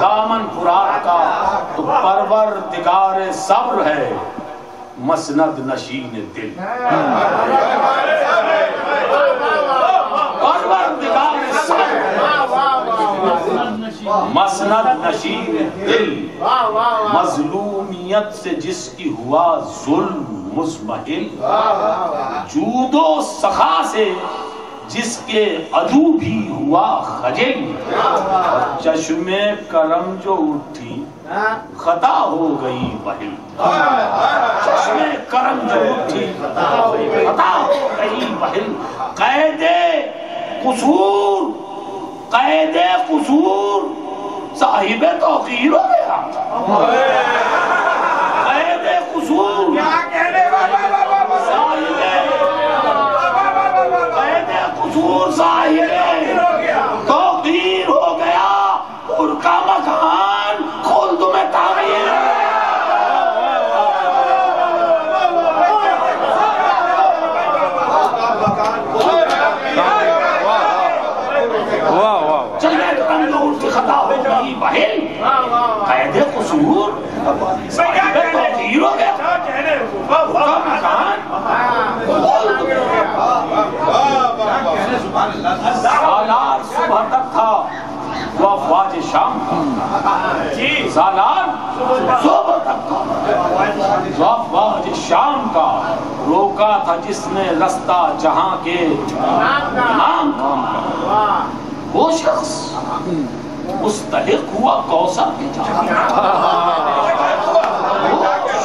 دامن فرات کا تو پروردگار صبر ہے مسند نشین دل پروردگار مسند نشین دل مظلومیت سے جس کی ہوا ظلم مزمحل جود و سخا سے جس کے عدو بھی ہوا خجل چشم کرم جو اٹھی خطا ہو گئی بہل چشم کرم جو اٹھی خطا ہو گئی بہل قید قصور صاحب توقیر ہو گیا قید قصور قصور صاحب توقیر ہو گیا ان کا مکان خلد میں تعمیر چلے تنگور کی خطا ہو گئی بہل قید قصور صاحب توقیر ہو گیا ان کا مکان خلد میں سالار صبح تک تھا وہ افواج شام کا سالار صبح تک تھا وہ افواج شام کا روکا تھا جس نے رستہ جہاں کے نام کا وہ شخص مستحق ہوا کوثر کے جام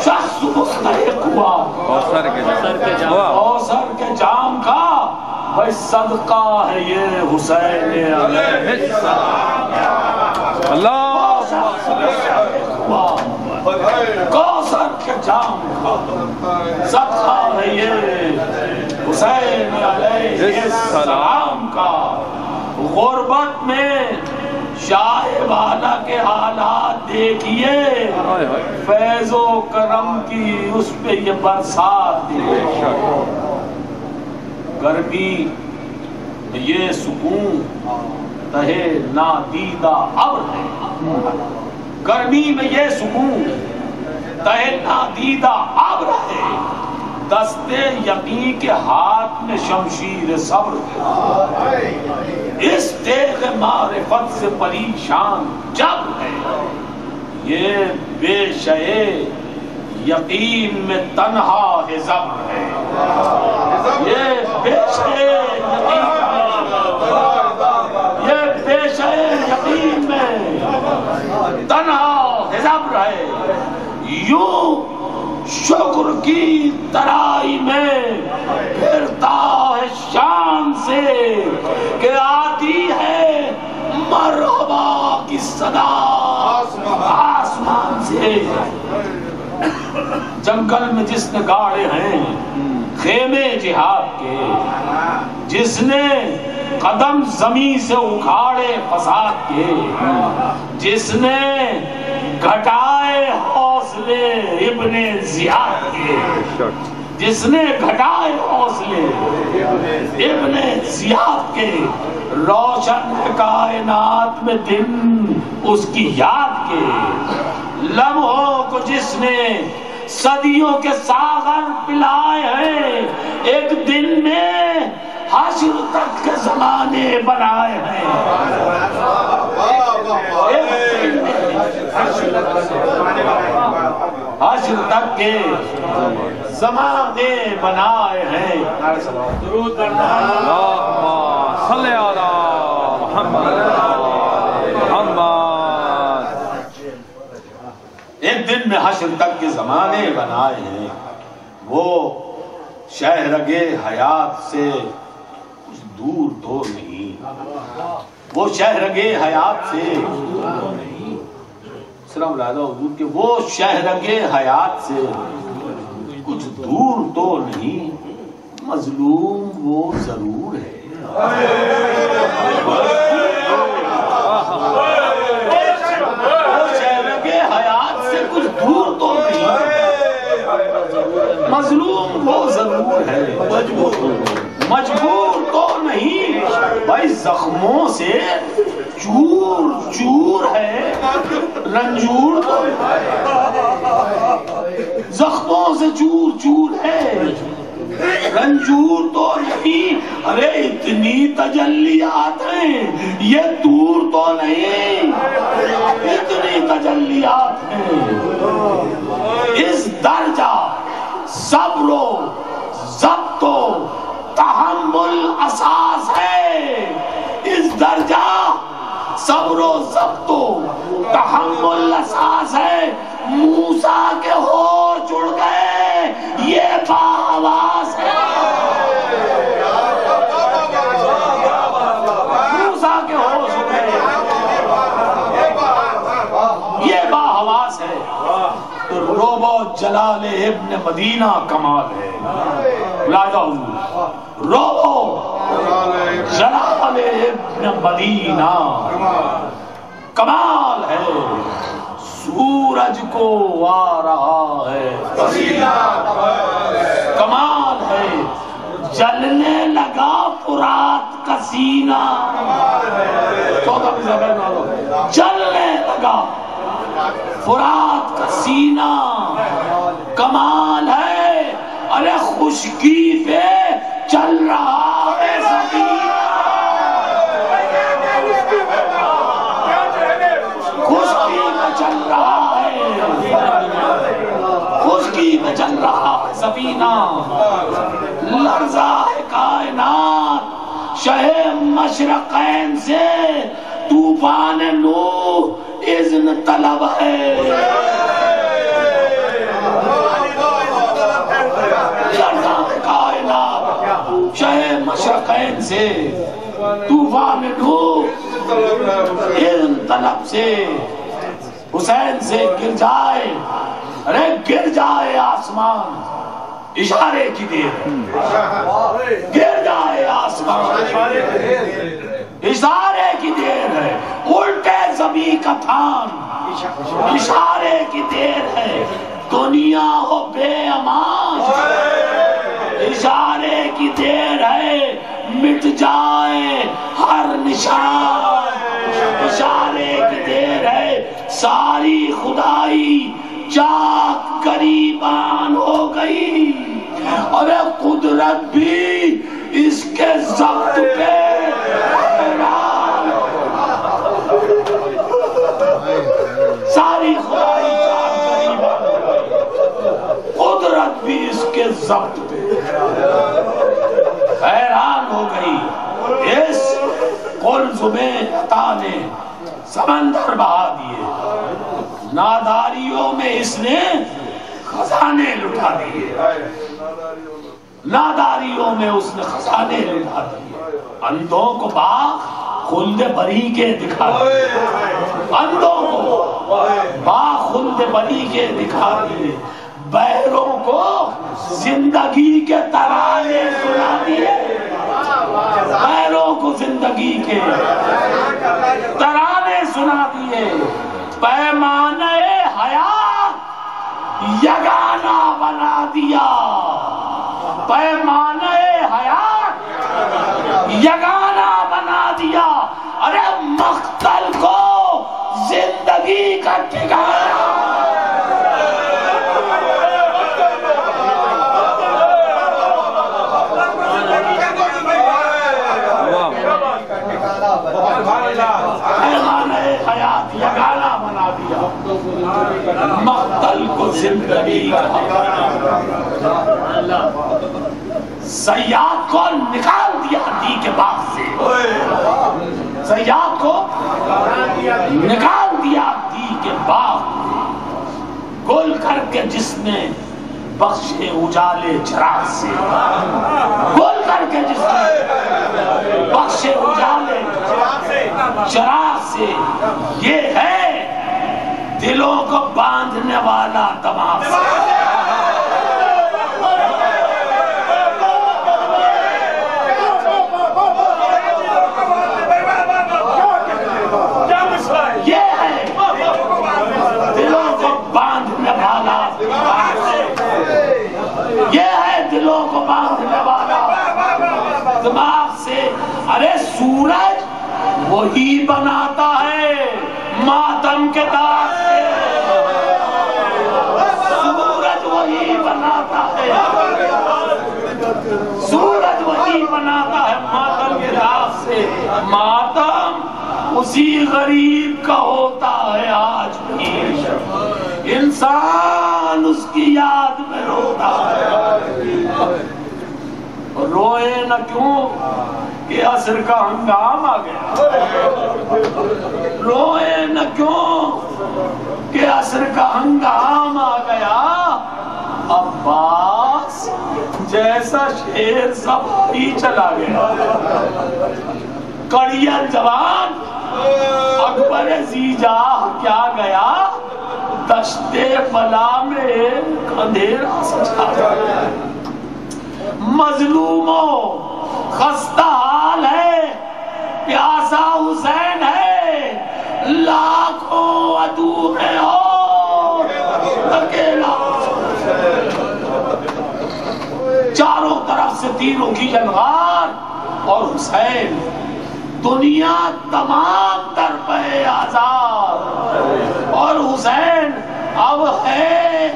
شخص مستحق ہوا کوثر کے جام کا بھائی صدقہ ہے یہ حسین علیہ السلام اللہ کوثر کے جام کا صدقہ ہے یہ حسین علیہ السلام کا. غربت میں شاہ والا کے حالات دیکھیے, فیض و کرم کی اس پہ یہ برسات دیکھیے. گرمی میں یہ سکون تہے نادیدہ ابر ہے. گرمی میں یہ سکون تہے نادیدہ ابر ہے. دستے یقین کے ہاتھ میں شمشیر صبر ہے. اس تیغ معرفت سے پریشان جب ہے یہ بے شے یقین میں تنہا ہے زبر ہے. یہ بے شے یقین میں, یہ بے شے یقین میں تنہا ہے زبر ہے. یوں شکر کی ترائی میں پھرتا ہے شان سے کہ آتی ہے مرحبا کی صدا آسمان سے. جنگل میں جس نے گاڑے ہیں خیمے جہاد کے, جس نے قدم زمین سے اکھاڑے فساد کے, جس نے گھٹائے حوصلے ابن زیاد کے, جس نے گھٹائے حوصلے ابن زیاد کے, روشن کائنات میں دن اس کی یاد کے, لمحوں کو جس نے صدیوں کے ساغر پلائے ہیں, ایک دن میں حشر تک کے زمانے بنائے ہیں. حشر تک کے زمانے بنائے ہیں. درود اللہم صلی علی محمد. ایک دن میں حشر تک کے زمانے بنائے ہیں. وہ شہرگ حیات سے کچھ دور تو نہیں, وہ شہرگ حیات سے سلام راضا حضور کے, وہ شہرگ حیات سے کچھ دور تو نہیں, مظلوم وہ ضرور ہے. کچھ دور تو نہیں, مظلوم وہ ضرور ہے. مجبور تو نہیں بھائی, زخموں سے چور چور ہے, رنجور تو زخموں سے چور چور ہے, رنجور تو نہیں. ارے اتنی تجلیات ہیں, یہ دور تو نہیں, اتنی تجلیات ہیں. اس درجہ صبر و ضبط و تحمل اساس ہے. اس درجہ صبر و ضبط و تحمل اساس ہے. موسیٰ کے ہوش اڑ گئے, یہ باواس ہے. موسیٰ کے ہوش اڑ گئے, یہ باواس ہے. تو روبو جلال ابن مدینہ کمال ہے. لاجا حضور, روبو جلال ابن مدینہ کمال ہے. سورج کو آ رہا ہے کمال ہے. جلنے لگا فرات کا سینہ, جلنے لگا فرات کا سینہ کمال ہے. ارے خشکی پہ چل رہا ہے سفینہ, خشکی پہ چل رہا ہے, خشکی پہ چل رہا ہے سفینہ. لرزہ ہے کائنات شہ مشرقین سے, طوفان نوح اذن طلب ہے. لرزہ ہے کائنات شہ مشرقین سے, طوفان نوح اذن طلب سے. حسین سے گر جائے، ارے گر جائے آسمان، اشارے کی دیر ہے، گر جائے آسمان اشارے کی دیر ہے، الٹے زمین کا تھان اشارے کی دیر ہے، دنیا ہو بے امان اشارے کی دیر ہے، مٹ جائے ہر نشان اشارے کی دیر ہے، ساری خدائی چاک قریبان ہو گئی، اور قدرت بھی اس کے ضبط پہ حیران، ساری خدائی چاک قریبان ہو گئی، قدرت بھی اس کے ضبط پہ حیران ہو گئی، اس قلزم عطا نے سمندر بہا دیے، ناداریوں میں اس نے خزانے لٹا دیے، ناداریوں میں اس نے خزانے لٹا دیے، اندھوں کو باغ خلد بری کے دکھا دیے، اندھوں کو باغ خلد بری کے دکھا دیے، بہروں کو زندگی کے ترانے سنا دیے، بہروں کو زندگی کے ترانے سنا دیے، پیمانے حیات یگانہ بنا دیا، پیمانے حیات یگانہ بنا دیا، ارے مقتل کو زندگی کا ٹھکانہ حیات یگانہ بنا دیا، مقتل کو زندگی کا، سیاد کو نکال دیا دی کے باغ سے، سیاد کو نکال دیا دی کے باغ، گل کر کے جس نے بخشے اجالے چراغ سے، گل کر کے جس نے بخشے اجالے چراغ سے، یہ ہے دلوں کو باندھنے والا دماغ سے، یہ ہے دلوں کو باندھنے والا دماغ سے، یہ ہے دلوں کو باندھنے والا دماغ سے، ارے سورج وہی بناتا ہے ماتم کے داغ سے، سورج وہی بناتا ہے، سورج وہی بناتا ہے ماتم کے داغ سے، ماتم اسی غریب کا ہوتا ہے آج بھی، انسان اس کی یاد میں روتا ہے، روئے نہ کیوں کہ عصر کا ہنگام آ گیا، روئے نہ کیوں کہ عصر کا ہنگام آ گیا، عباس جیسا شیر سب ہی چلا گیا، کڑیل جوان اکبر زیجاہ کیا گیا، دشت بلا میں اندھیرا سچا گیا، مظلوموں خستہ حال ہے، پیاسا حسین ہے، لاکھوں عدو ہیں اور اکیلا، چاروں طرف سے تیروں کی جنغار، اور حسین دنیا تمام در پہ آزاد، اور حسین اب ہے،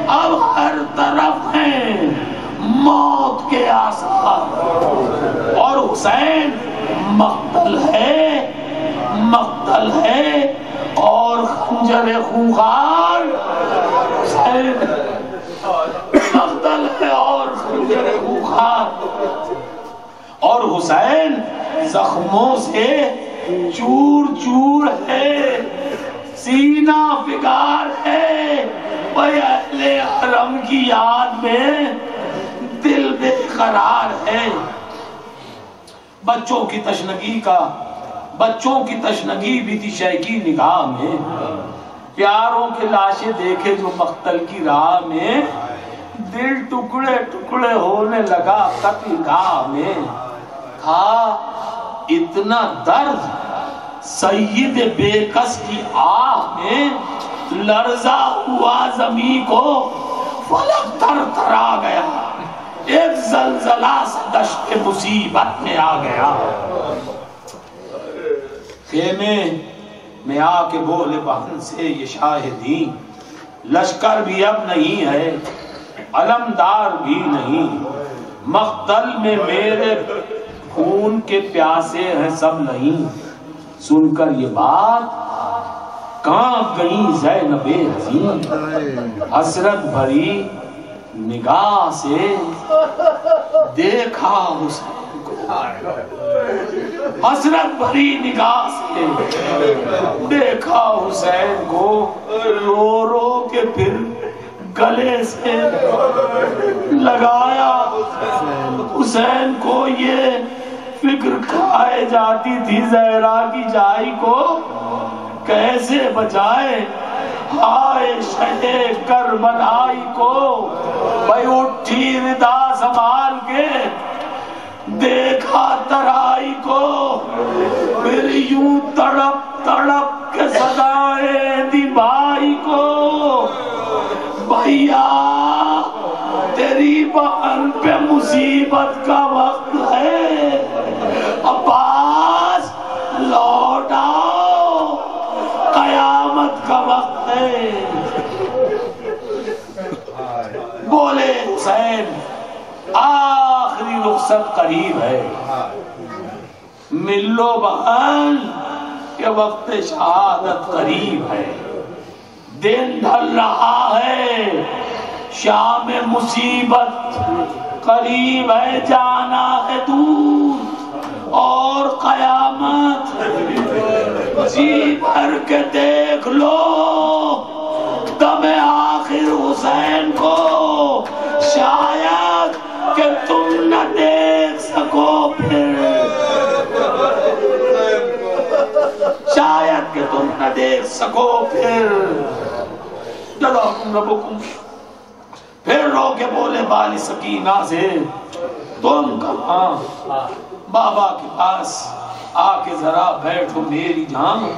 اب ہر طرف ہیں موت کے آثار، اور حسین مقتل ہے، مقتل ہے، اور خنجر خونخوار حسین مقتل ہے، اور خنجر خونخوار، اور حسین زخموں سے چور چور ہے، سینہ فگار ہے، بھائی اہل حرم کی یاد میں دل بے قرار ہے، بچوں کی تشنگی کا، بچوں کی تشنگی بھی تھی شے کی نگاہ میں، پیاروں کے لاشیں دیکھے جو مقتل کی راہ میں، دل ٹکڑے ٹکڑے ہونے لگا قتل گاہ میں، تھا اتنا درد سید بے کس کی آہ میں، لرزا ہوا زمین کو فلک تر تر آ گیا، ایک زلزلہ سے دشت مصیبت میں آ گیا۔ خیمے میں آ کے بولے بہن سے یہ شاہدین، لشکر بھی اب نہیں ہے، علمدار بھی نہیں، مقتل میں میرے خون کے پیاسے ہیں سب نہیں۔ سن کر یہ بات کانپ گئی زینب حزین، حسرت بھری نگاہ سے دیکھا حسین کو، حسرت بھری نگاہ سے دیکھا حسین کو، رو رو کے پھر گلے سے لگایا حسین کو۔ یہ فکر کھائے جاتی تھی زہرا کی جائی کو، کیسے بچائے ہائے شہے کربلائی کو۔ بھائی اٹھی ردا سنبھال کے دیکھا ترائی کو، پھر یوں تڑپ تڑپ کے صدائیں دی بھائی کو، بھیا تیری بہن پہ مصیبت کا وقت ہے، عباس لوٹ آؤ قیامت کا وقت ہے۔ بولے حسین آخری رخصت قریب ہے، مل لو بہن کہ وقت شہادت قریب ہے، دن ڈھل رہا ہے، شام مصیبت قریب ہے، جانا ہے دور اور قیامت، جی بھر کے دیکھ لو دم آخر حسین کو، شاید کہ تم نہ دیکھ سکو پھر، شاید کہ تم نہ دیکھ سکو پھر۔ جزاکم ربکم، پھر رو کے بولے والی سکینہ سے، تم کہاں بابا کے پاس آ کے ذرا بیٹھو میری جان۔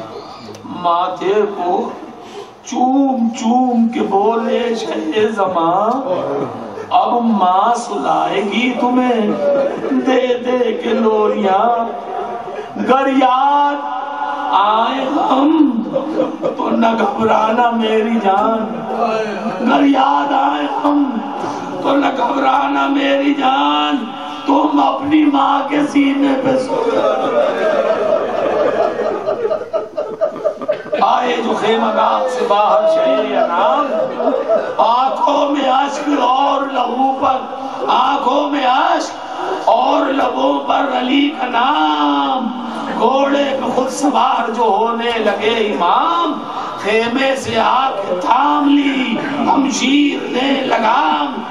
ماتھے کو چوم چوم کے بولے شہ زمان، اب ماں سلائے گی تمہیں دے دے کے لوریاں، گر یاد آئے ہم تو نہ گھبرانا میری جان، گر یاد آئے ہم تو نہ گھبرانا میری جان، تم اپنی ماں کے سینے پہ سو۔ آئے جو خیمہ گاہ سے باہر شہر انام، آنکھوں میں اشک اور لبوں پر، آنکھوں میں اشک اور لبوں پر علی کا نام، گھوڑے پہ خود سوار جو ہونے لگے امام، خیمے سے آ کے تھام لی ہمشیر نے لگام،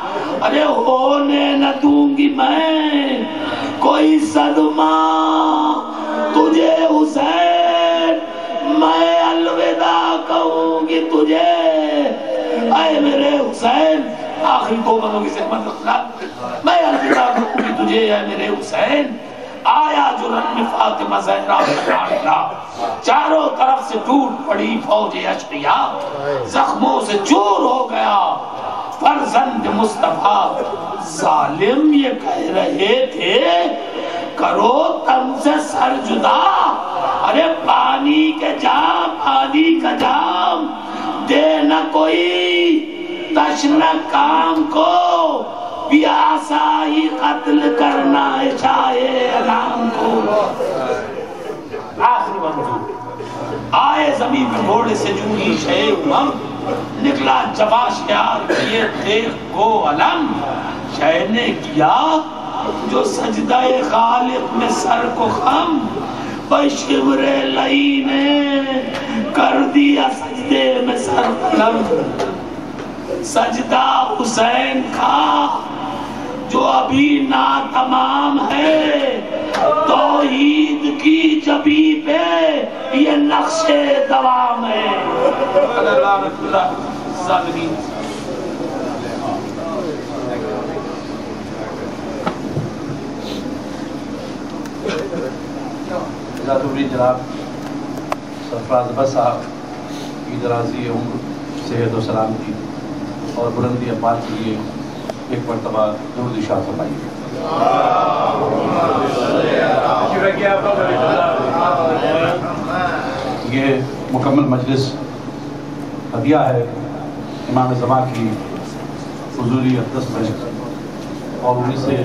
ارے ہونے نہ دوں گی میں کوئی صدمہ تجھے حسین، میں الوداع کہوں گی تجھے، اے میرے حسین، آخری دو بندوں کی زحمت رکھنا، میں الوداع کہوں گی تجھے اے میرے حسین۔ آیا جو رن فاطمہ زہرا کا ڈانٹا، چاروں طرف سے ٹوٹ پڑی فوج اشقیاء، زخموں سے چور ہو گیا فرزند مصطفیٰ، ظالم یہ کہہ رہے تھے کرو تم سے سر جدا، ارے پانی کے جام، پانی کا جام دے نہ کوئی تشنہ کام کو، پیاسا ہی قتل کرنا ہے شاہ علام کو۔ آخری منظور آئے زمین میں گھوڑے سے جو ہی شہ امم، نکلا جبا شعار کیے دیکھ گو علم، شہ نے کیا جو سجدہ خالق میں سر کو خم، بشور لئی نے کر دیا سجدے میں سر قلم، سجدہ حسین کا جو ابھی ناتمام ہے، توحید کی جبی پہ یہ نقش دوام ہے. جناب سرفراز بس صاحب کی دراز عمر صحت و سلامتی اور بلندی افعال کے لیے ایک مرتبہ درود ارشاد فرمائیے. یہ مکمل مجلس ہدیہ ہے امام زمان کی حضوری اقدس میں اور انہیں سے